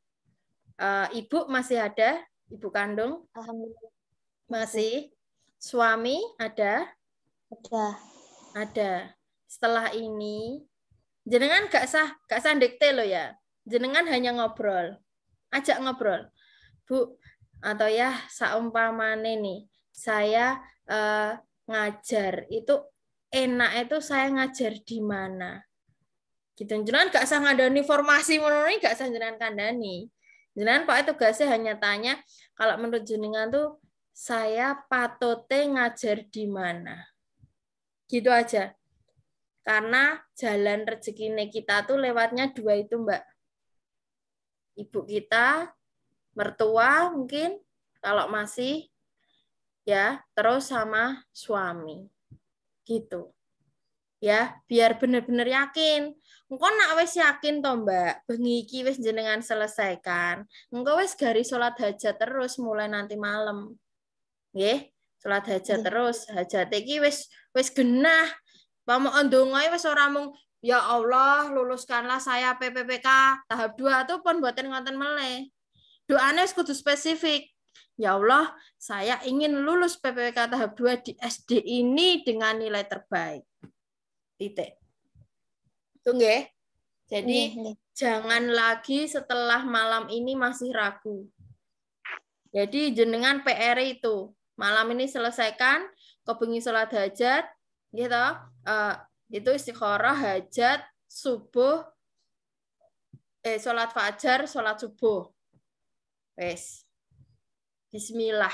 Ibu masih ada? Ibu kandung? Alhamdulillah. Masih. Suami ada? Ada. Setelah ini jenengan gak sah dikte lo ya. Jenengan hanya ngobrol. Ajak ngobrol. Bu, atau ya saumpamane nih, saya ngajar itu enak itu saya ngajar di mana. Gitu. Jenengan gak sah ngandani formasi menurut gak sah jenengan kandani. Jenengan Pak tugasnya hanya tanya kalau menurut jenengan tuh saya patote ngajar di mana. Gitu aja. Karena jalan rezeki kita tuh lewatnya dua itu, Mbak. Ibu kita, mertua mungkin, kalau masih, ya, terus sama suami. Gitu. Ya, biar benar-benar yakin. Engko nak wis yakin toh, Mbak, bengi iki wis jenengan selesaikan. Engko wis gari salat hajat terus mulai nanti malam. Nggih, salat hajat terus. Hajat iki wis genah. Pamuk ndongae wis ora mung ya Allah luluskanlah saya PPPK tahap 2 tuh pun mboten ngoten meleh. Doane wis kudu spesifik. Ya Allah, saya ingin lulus PPPK tahap 2 di SD ini dengan nilai terbaik. Titik. Itu nggih. Jadi jangan lagi setelah malam ini masih ragu. Jadi jenengan PR itu malam ini selesaikan, kebengi salat hajat, gitu. Itu istikharah, hajat, subuh, sholat fajar, sholat subuh. Wes. Bismillah.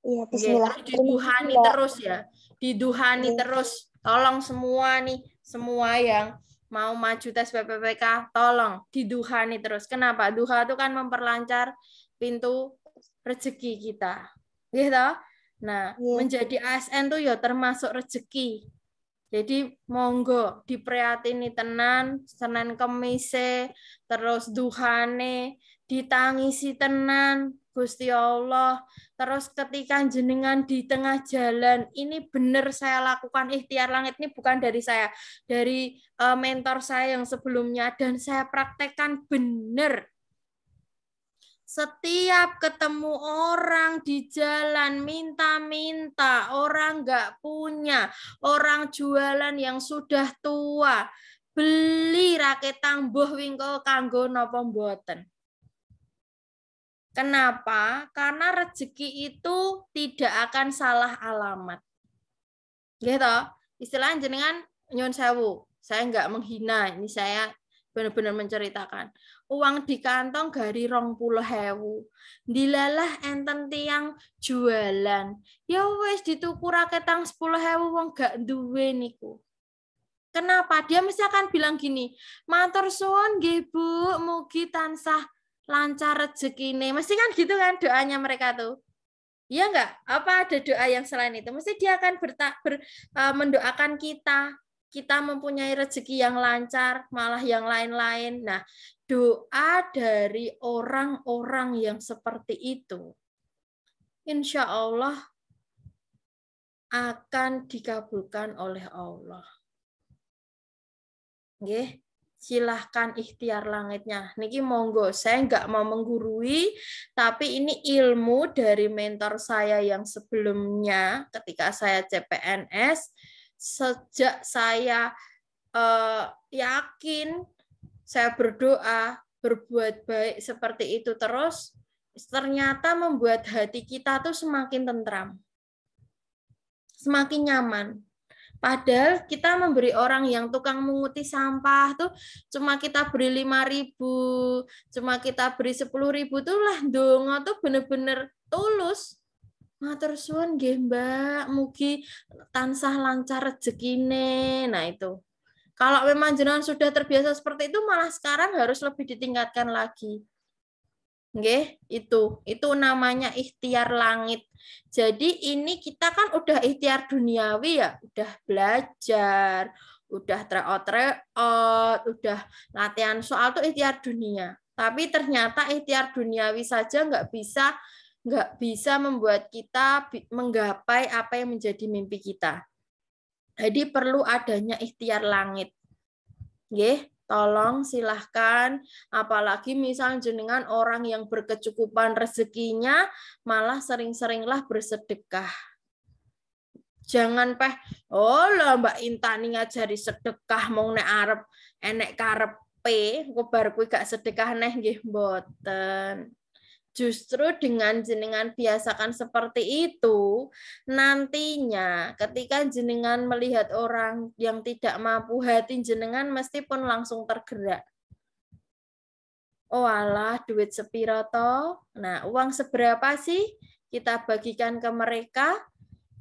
Iya, bismillah. Diduhani terus ya. Diduhani terus. Tolong semua nih, semua yang mau maju tes PPPK, tolong diduhani terus. Kenapa? Duha itu kan memperlancar pintu rezeki kita. Gitu. Nah, menjadi ASN tuh ya termasuk rezeki. Jadi monggo diprihatini tenan, Senin Kemise, terus duhane, ditangisi tenan, Gusti Allah. Terus ketika jenengan di tengah jalan, ini benar saya lakukan ikhtiar langit ini bukan dari saya, dari mentor saya yang sebelumnya dan saya praktekkan benar. Setiap ketemu orang di jalan minta-minta, orang nggak punya, orang jualan yang sudah tua, beli raket tambuh wingko kanggo napa mboten. Kenapa? Karena rezeki itu tidak akan salah alamat. Gitu. Istilahnya jenengan nyun sewu. Saya nggak menghina, ini saya benar-benar menceritakan. Uang di kantong gari 20.000. Dilalah enten tiang jualan. Ya wes dituku raketang 10.000 wong gak duwe niku. Kenapa? Dia mesti akan bilang gini, matur suwun nggih Bu, mugi tansah lancar rezekine. Mesti kan gitu kan doanya mereka tuh. Iya enggak? Apa ada doa yang selain itu? Mesti dia akan mendoakan kita mempunyai rezeki yang lancar, malah yang lain-lain. Nah, doa dari orang-orang yang seperti itu, insya Allah akan dikabulkan oleh Allah. Nggih, silahkan ikhtiar langitnya. Niki monggo, saya nggak mau menggurui, tapi ini ilmu dari mentor saya yang sebelumnya ketika saya CPNS. Sejak saya yakin, saya berdoa, berbuat baik seperti itu terus, ternyata membuat hati kita tuh semakin tentram, semakin nyaman. Padahal kita memberi orang yang tukang menguti sampah tuh cuma kita beri 5.000, cuma kita beri 10.000 tuh lah donga tuh bener-bener tulus. Matur suwun nggih Mbak, mugi tansah lancar rezekine. Nah itu. Kalau memang jenengan sudah terbiasa seperti itu, malah sekarang harus lebih ditingkatkan lagi. Nggih, itu namanya ikhtiar langit. Jadi ini kita kan udah ikhtiar duniawi ya, udah belajar, udah tryout, udah latihan soal tuh ikhtiar dunia. Tapi ternyata ikhtiar duniawi saja nggak bisa membuat kita menggapai apa yang menjadi mimpi kita. Jadi perlu adanya ikhtiar langit. Nggih. Tolong silahkan, apalagi misal jenengan orang yang berkecukupan rezekinya, malah sering-seringlah bersedekah. Jangan oh lah Mbak Intani ngajari sedekah, mau nek arep enek karepe, kok bar kuwi gak sedekah neh nggih mboten. Justru dengan jenengan biasakan seperti itu, nantinya ketika jenengan melihat orang yang tidak mampu, hati jenengan mesti pun langsung tergerak. Oh alah, duit sepiro toh? Nah, uang seberapa sih kita bagikan ke mereka?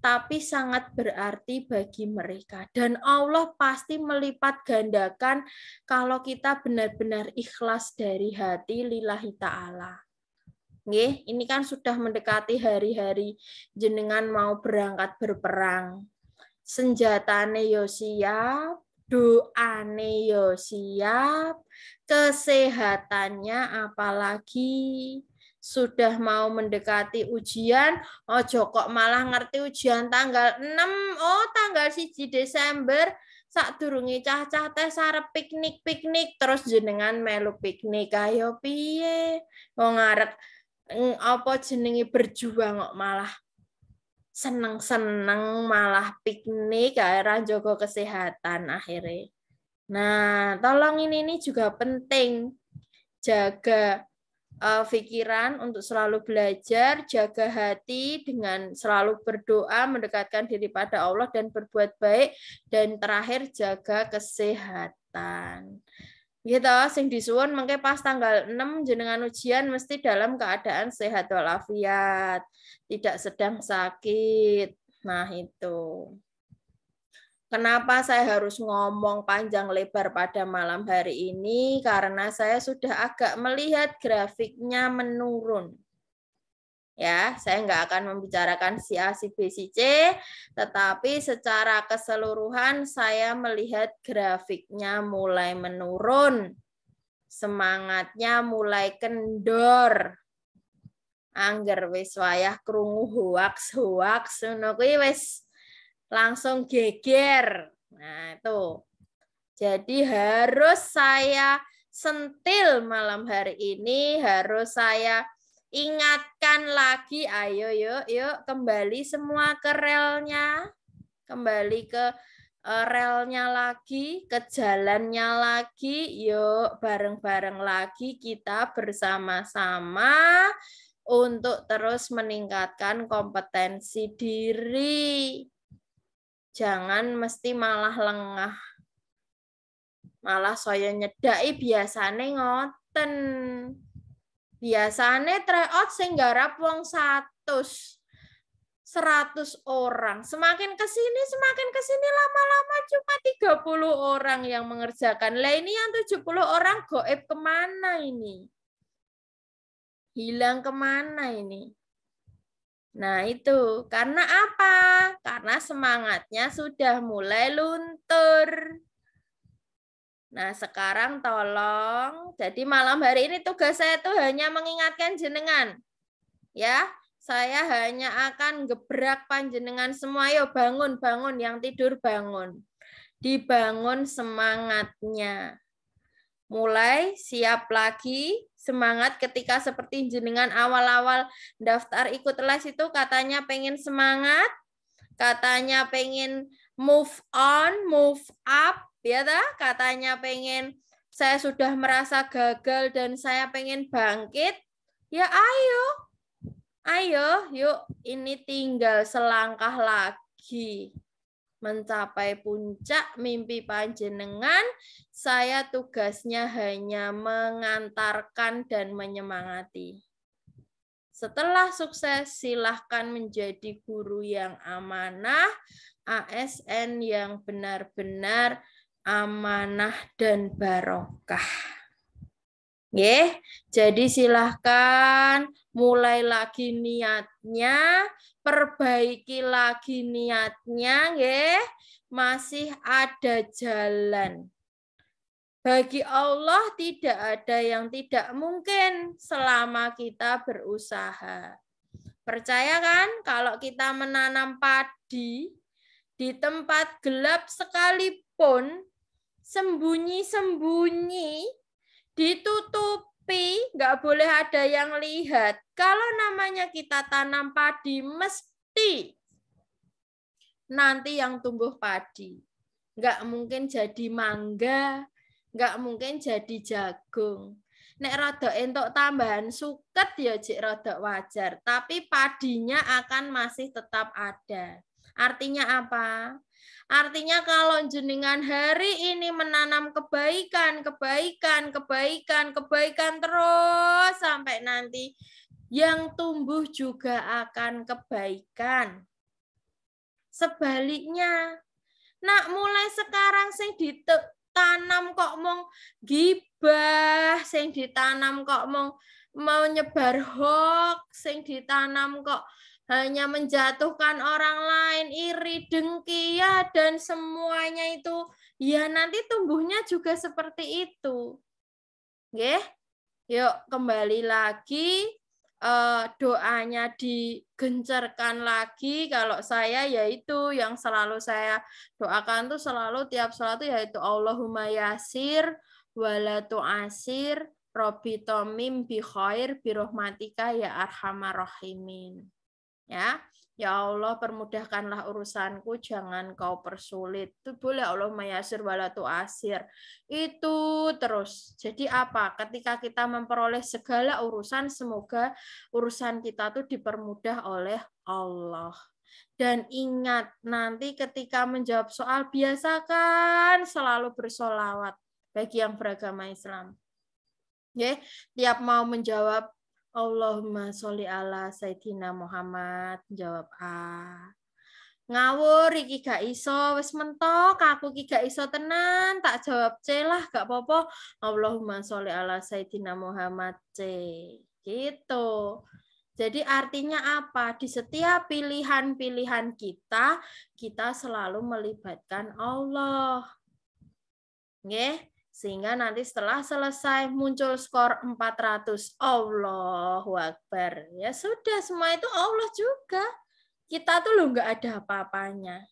Tapi sangat berarti bagi mereka. Dan Allah pasti melipat gandakan kalau kita benar-benar ikhlas dari hati lillahi ta'ala. Nggih, ini kan sudah mendekati hari-hari jenengan mau berangkat berperang. Senjatane yo siap, doane yo siap, kesehatannya apalagi. Sudah mau mendekati ujian, ojo kok malah ngerti ujian tanggal 6, tanggal 1 Desember, sadurunge cah-cah teh arep piknik terus jenengan melu piknik ayo piye? Wong arep apa jenenge berjuang kok malah seneng-seneng malah piknik akhirnya jaga kesehatan akhirnya. Nah, tolong ini juga penting. Jaga pikiran untuk selalu belajar, jaga hati dengan selalu berdoa, mendekatkan diri pada Allah dan berbuat baik, dan terakhir jaga kesehatan. Gitu, sing disuwun mengke pas tanggal 6 jenengan ujian mesti dalam keadaan sehat walafiat, tidak sedang sakit. Nah, itu. Kenapa saya harus ngomong panjang lebar pada malam hari ini? Karena saya sudah agak melihat grafiknya menurun. Ya, saya nggak akan membicarakan si A, si B, si C, tetapi secara keseluruhan saya melihat grafiknya mulai menurun. Semangatnya mulai kendor. Angger wis wayah krungu hoax ngono kuwi wis langsung geger. Nah, itu. Jadi harus saya sentil malam hari ini, harus saya ingatkan lagi, ayo yuk kembali semua ke relnya, kembali ke relnya lagi, ke jalannya lagi, yuk bareng-bareng lagi kita bersama-sama untuk terus meningkatkan kompetensi diri. Jangan mesti malah lengah. Malah saya nyedai biasane ngoten. Biasane tryout sing garap wong 100 orang. Semakin ke sini lama-lama cuma 30 orang yang mengerjakan. Lah ini yang 70 orang goib kemana ini? Hilang kemana ini? Nah itu. Karena apa? Karena semangatnya sudah mulai luntur. Nah, sekarang tolong, jadi malam hari ini tugas saya tuh hanya mengingatkan jenengan. Ya, saya hanya akan gebrak panjenengan semua, ayo bangun, yang tidur bangun. Dibangun semangatnya. Mulai siap lagi, semangat ketika seperti jenengan awal-awal daftar ikut les itu katanya pengen semangat, katanya pengen move on, move up, ya dah, katanya pengen saya sudah merasa gagal dan saya pengen bangkit. Ya ayo, yuk ini tinggal selangkah lagi mencapai puncak mimpi panjenengan. Saya tugasnya hanya mengantarkan dan menyemangati. Setelah sukses, silahkan menjadi guru yang amanah, ASN yang benar-benar amanah dan barokah. Jadi silahkan mulai lagi niatnya, perbaiki lagi niatnya, masih ada jalan. Bagi Allah tidak ada yang tidak mungkin selama kita berusaha. Percaya kan kalau kita menanam padi di tempat gelap sekalipun, sembunyi-sembunyi, ditutupi, nggak boleh ada yang lihat. Kalau namanya kita tanam padi, mesti nanti yang tumbuh padi. Nggak mungkin jadi mangga, nggak mungkin jadi jagung. Nek rodok entuk tambahan suket ya jek rodok wajar, tapi padinya akan masih tetap ada. Artinya apa? Artinya kalau jenengan hari ini menanam kebaikan terus sampai nanti yang tumbuh juga akan kebaikan. Sebaliknya, nak mulai sekarang sing ditanam kok mong gibah, sing ditanam kok mau nyebar hoax, sing ditanam kok hanya menjatuhkan orang lain, iri, dengki, ya, dan semuanya itu, ya nanti tumbuhnya juga seperti itu. Yuk kembali lagi, doanya digencarkan lagi. Kalau saya yaitu yang selalu saya doakan tuh selalu tiap sholat yaitu Allahumma yasir wala tu'asir Robbi tomim bi khair bi rahmatika ya arhamar rahimin. Ya Allah, permudahkanlah urusanku, jangan kau persulit. Itu boleh Allah mayasir wala tu'asir. Itu terus. Jadi apa? Ketika kita memperoleh segala urusan, semoga urusan kita tuh dipermudah oleh Allah. Dan ingat, nanti ketika menjawab soal, biasakan selalu bersolawat bagi yang beragama Islam. Tiap mau menjawab Allahumma sholli ala Sayyidina Muhammad, jawab A. Ngawur iki gak iso, wis mentok aku iki gak iso tenan, tak jawab C lah, gak apa-apa. Allahumma sholli ala Sayyidina Muhammad C. Gitu. Jadi artinya apa? Di setiap pilihan-pilihan kita selalu melibatkan Allah. Sehingga nanti setelah selesai muncul skor 400. Allahu Akbar. Ya sudah, semua itu Allah juga. Kita tuh nggak ada apa-apanya.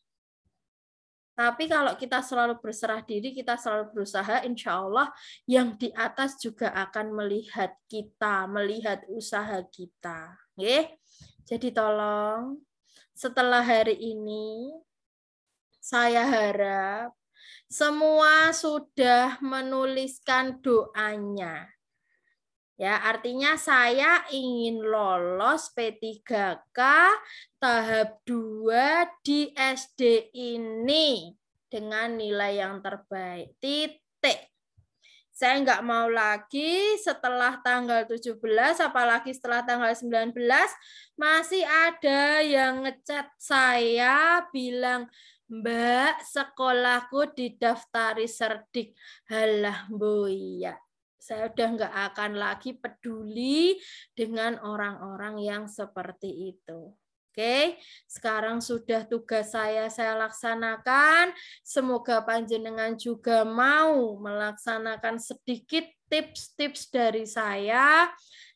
Tapi kalau kita selalu berserah diri, kita selalu berusaha, insya Allah yang di atas juga akan melihat kita, melihat usaha kita. Jadi tolong, setelah hari ini, saya harap semua sudah menuliskan doanya. Ya, artinya saya ingin lolos P3K tahap 2 di SD ini dengan nilai yang terbaik. Titik. Saya nggak mau lagi setelah tanggal 17, apalagi setelah tanggal 19, masih ada yang ngechat saya bilang, Mbak, sekolahku didaftari Serdik. Halah, boya. Saya udah nggak akan lagi peduli dengan orang-orang yang seperti itu. Oke, sekarang sudah tugas saya laksanakan. Semoga panjenengan juga mau melaksanakan sedikit tips-tips dari saya.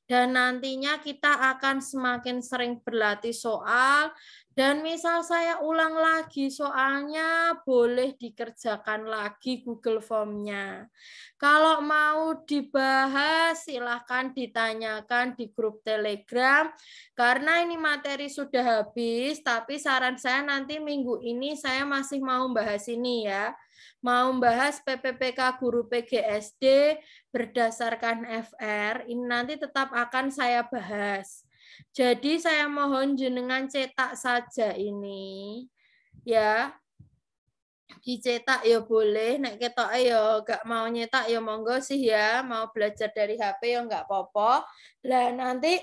Dan nantinya kita akan semakin sering berlatih soal. Dan misal saya ulang lagi soalnya, boleh dikerjakan lagi Google Form-nya. Kalau mau dibahas, silahkan ditanyakan di grup Telegram. Karena ini materi sudah habis, tapi saran saya nanti minggu ini saya masih mau bahas ini ya. Mau bahas PPPK Guru PGSD berdasarkan FR, ini nanti tetap akan saya bahas. Jadi saya mohon jenengan cetak saja ini, ya. Dicetak ya boleh, nek ketok ya gak mau nyetak ya monggo sih ya, mau belajar dari HP ya nggak apa-apa. Lah nanti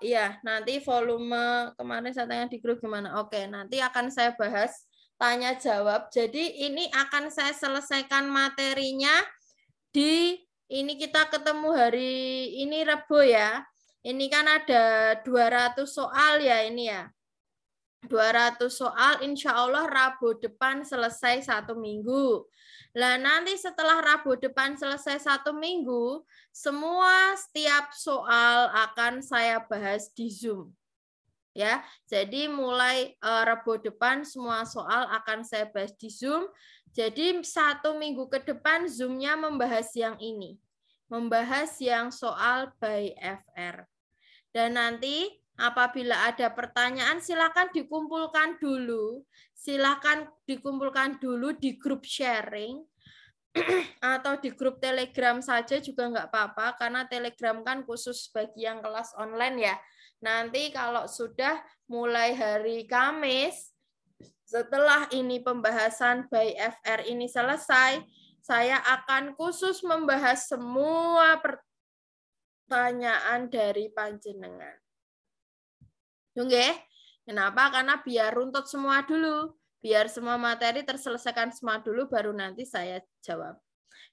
Ya, nanti volume kemarin saya tanya di grup gimana. Oke, nanti akan saya bahas tanya jawab. Jadi ini akan saya selesaikan materinya di ini kita ketemu hari ini Rabu ya. Ini kan ada 200 soal ya ini ya. 200 soal insya Allah Rabu depan selesai 1 minggu. Nah nanti setelah Rabu depan selesai 1 minggu, setiap soal akan saya bahas di Zoom. Ya, jadi mulai Rabu depan semua soal akan saya bahas di Zoom. Jadi 1 minggu ke depan Zoom-nya membahas yang ini. Membahas yang soal by FR. Dan nanti apabila ada pertanyaan silakan dikumpulkan dulu. Silakan dikumpulkan dulu di grup sharing atau di grup Telegram saja juga nggak apa-apa karena Telegram kan khusus bagi yang kelas online ya. Nanti kalau sudah mulai hari Kamis setelah ini pembahasan by FR ini selesai, saya akan khusus membahas semua pertanyaan dari panjenengan. Nggih. Kenapa? Karena biar runtut semua dulu. Biar semua materi terselesaikan semua dulu, baru nanti saya jawab.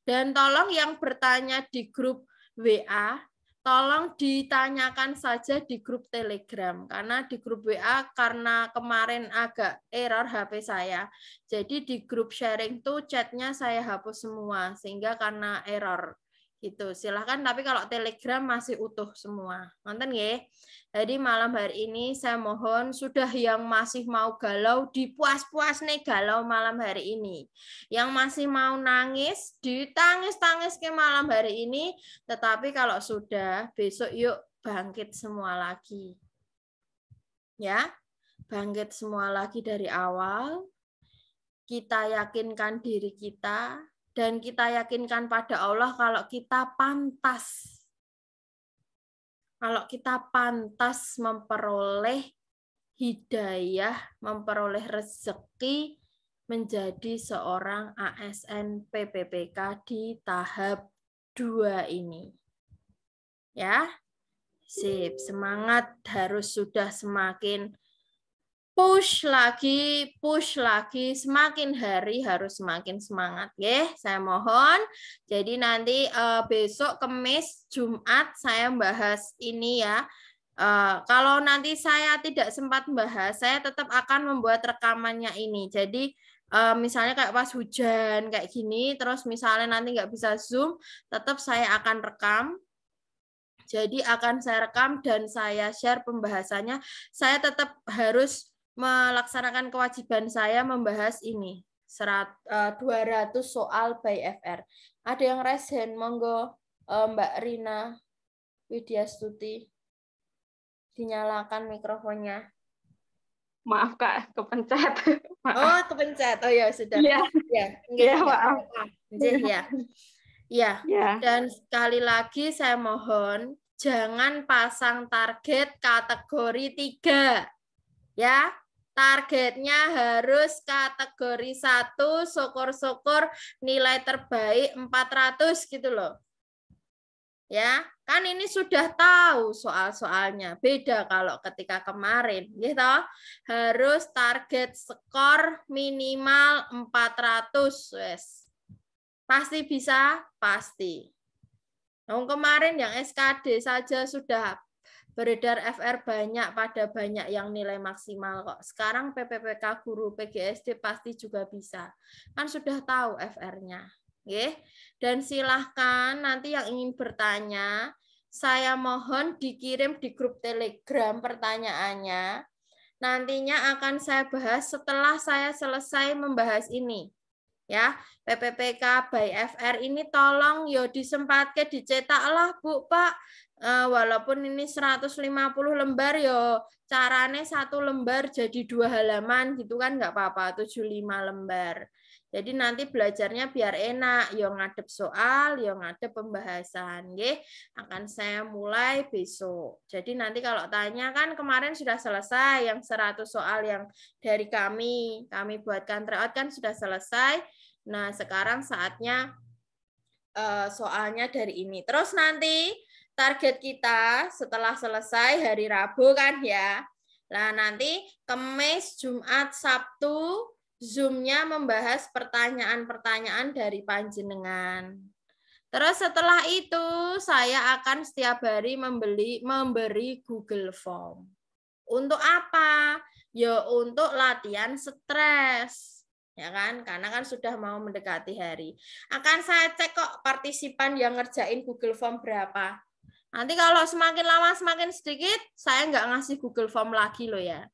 Dan tolong yang bertanya di grup WA, tolong ditanyakan saja di grup Telegram. Karena di grup WA, karena kemarin agak error HP saya. Jadi di grup sharing tuh chatnya saya hapus semua, sehingga karena error. Gitu. Silahkan, tapi kalau Telegram masih utuh semua. Nonton ya. Jadi malam hari ini saya mohon sudah yang masih mau galau dipuas-puas nih galau malam hari ini. Yang masih mau nangis ditangis-tangis ke malam hari ini. Tetapi kalau sudah besok yuk bangkit semua lagi. Ya, bangkit semua lagi dari awal. Kita yakinkan diri kita. Dan kita yakinkan pada Allah kalau kita pantas. Kalau kita pantas memperoleh hidayah, memperoleh rezeki menjadi seorang ASN PPPK di tahap 2 ini. Ya. Sip, semangat harus sudah semakin push lagi, semakin hari harus semakin semangat, ya. Saya mohon. Jadi nanti besok Kamis, Jumat saya bahas ini ya. Kalau nanti saya tidak sempat bahas, saya tetap akan membuat rekamannya ini. Jadi misalnya kayak pas hujan kayak gini, terus misalnya nanti nggak bisa Zoom, tetap saya akan rekam. Jadi akan saya rekam dan saya share pembahasannya. Saya tetap harus melaksanakan kewajiban saya membahas ini 200 soal by FR. Ada yang raise hand, monggo Mbak Rina Widyastuti, dinyalakan mikrofonnya. Maaf Kak, kepencet. Maaf. Oh kepencet, oh ya sudah. Ya, ya maaf. Ya. Dan sekali lagi saya mohon jangan pasang target kategori 3 ya. Targetnya harus kategori 1, syukur-syukur nilai terbaik 400 gitu loh. Ya, kan ini sudah tahu soal-soalnya. Beda kalau ketika kemarin, gitu. Harus target skor minimal 400, wes. Pasti bisa, pasti. Nah, kemarin yang SKD saja sudah beredar FR banyak, pada banyak yang nilai maksimal kok. Sekarang PPPK guru PGSD pasti juga bisa. Kan sudah tahu FR-nya. Dan silahkan nanti yang ingin bertanya, saya mohon dikirim di grup Telegram pertanyaannya. Nantinya akan saya bahas setelah saya selesai membahas ini. Ya, PPPK by FR ini tolong yo disempatke dicetaklah Bu Pak. Walaupun ini 150 lembar yo carane 1 lembar jadi 2 halaman gitu kan nggak apa-apa, 75 lembar. Jadi nanti belajarnya biar enak, yo ngadep soal, yo ngadep pembahasan, nggih. Akan saya mulai besok. Jadi nanti kalau tanya kan kemarin sudah selesai yang 100 soal yang dari kami buatkan tryout kan sudah selesai. Nah, sekarang saatnya soalnya dari ini. Terus nanti target kita setelah selesai hari Rabu kan ya. Nah, nanti Kamis, Jumat, Sabtu Zoom-nya membahas pertanyaan-pertanyaan dari panjenengan. Terus setelah itu saya akan setiap hari memberi Google Form. Untuk apa? Ya untuk latihan stres. Ya kan? Karena kan sudah mau mendekati hari. Akan saya cek kok partisipan yang ngerjain Google Form berapa. Nanti kalau semakin lama semakin sedikit, saya nggak ngasih Google Form lagi loh ya.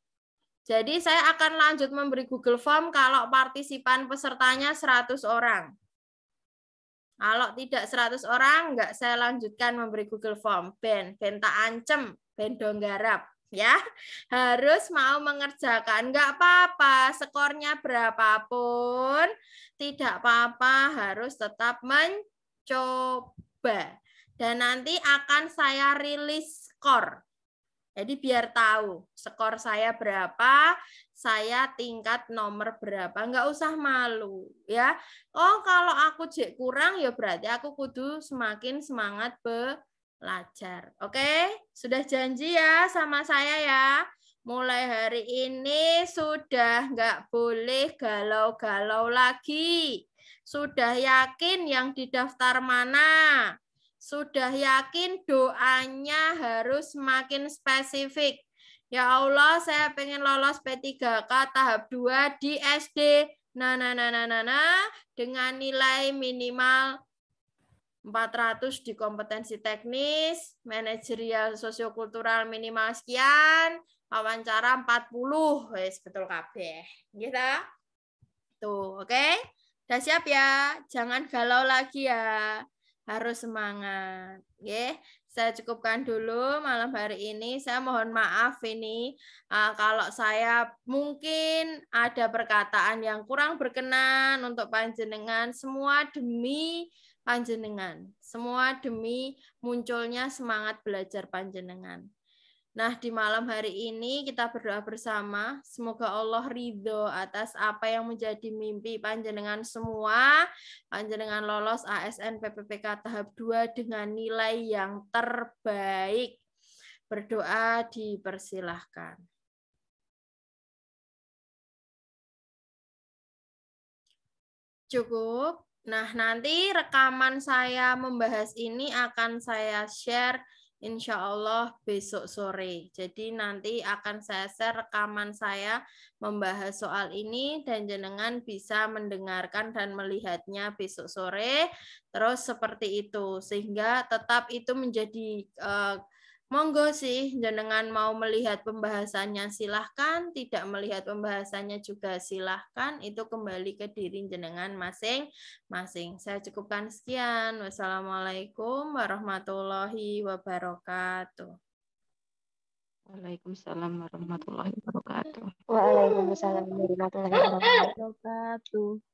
Jadi saya akan lanjut memberi Google Form kalau partisipan pesertanya 100 orang. Kalau tidak 100 orang, nggak saya lanjutkan memberi Google Form. Ben tak ancem, ben dong garap. Ya, harus mau mengerjakan. Nggak apa-apa, skornya berapapun, tidak apa-apa, harus tetap mencoba. Dan nanti akan saya rilis skor. Jadi biar tahu skor saya berapa, saya tingkat nomor berapa. Nggak usah malu ya. Oh kalau aku jek kurang ya berarti aku kudu semakin semangat belajar. Oke, sudah janji ya sama saya ya. Mulai hari ini sudah nggak boleh galau-galau lagi. Sudah yakin yang di daftar mana? Sudah yakin doanya harus makin spesifik. Ya Allah, saya pengen lolos P3K tahap 2 di SD. Dengan nilai minimal 400 di kompetensi teknis, manajerial sosiokultural minimal sekian, wawancara 40. Wes betul kabeh. Gitu. Tuh, oke? Udah siap ya? Jangan galau lagi ya. Harus semangat. Oke, saya cukupkan dulu malam hari ini. Saya mohon maaf ini kalau saya mungkin ada perkataan yang kurang berkenan untuk panjenengan. Semua demi panjenengan. Semua demi munculnya semangat belajar panjenengan. Nah, di malam hari ini kita berdoa bersama. Semoga Allah ridho atas apa yang menjadi mimpi panjenengan semua. Panjenengan lolos ASN PPPK tahap 2 dengan nilai yang terbaik. Berdoa dipersilahkan. Cukup. Nah, nanti rekaman saya membahas ini akan saya share insya Allah besok sore. Jadi nanti akan saya share rekaman saya membahas soal ini dan jenengan bisa mendengarkan dan melihatnya besok sore. Terus seperti itu sehingga tetap itu menjadi monggo sih jenengan mau melihat pembahasannya silahkan, tidak melihat pembahasannya juga silahkan. Itu kembali ke diri jenengan masing-masing. Saya cukupkan sekian. Wassalamualaikum warahmatullahi wabarakatuh. Waalaikumsalam warahmatullahi wabarakatuh. Waalaikumsalam warahmatullahi wabarakatuh.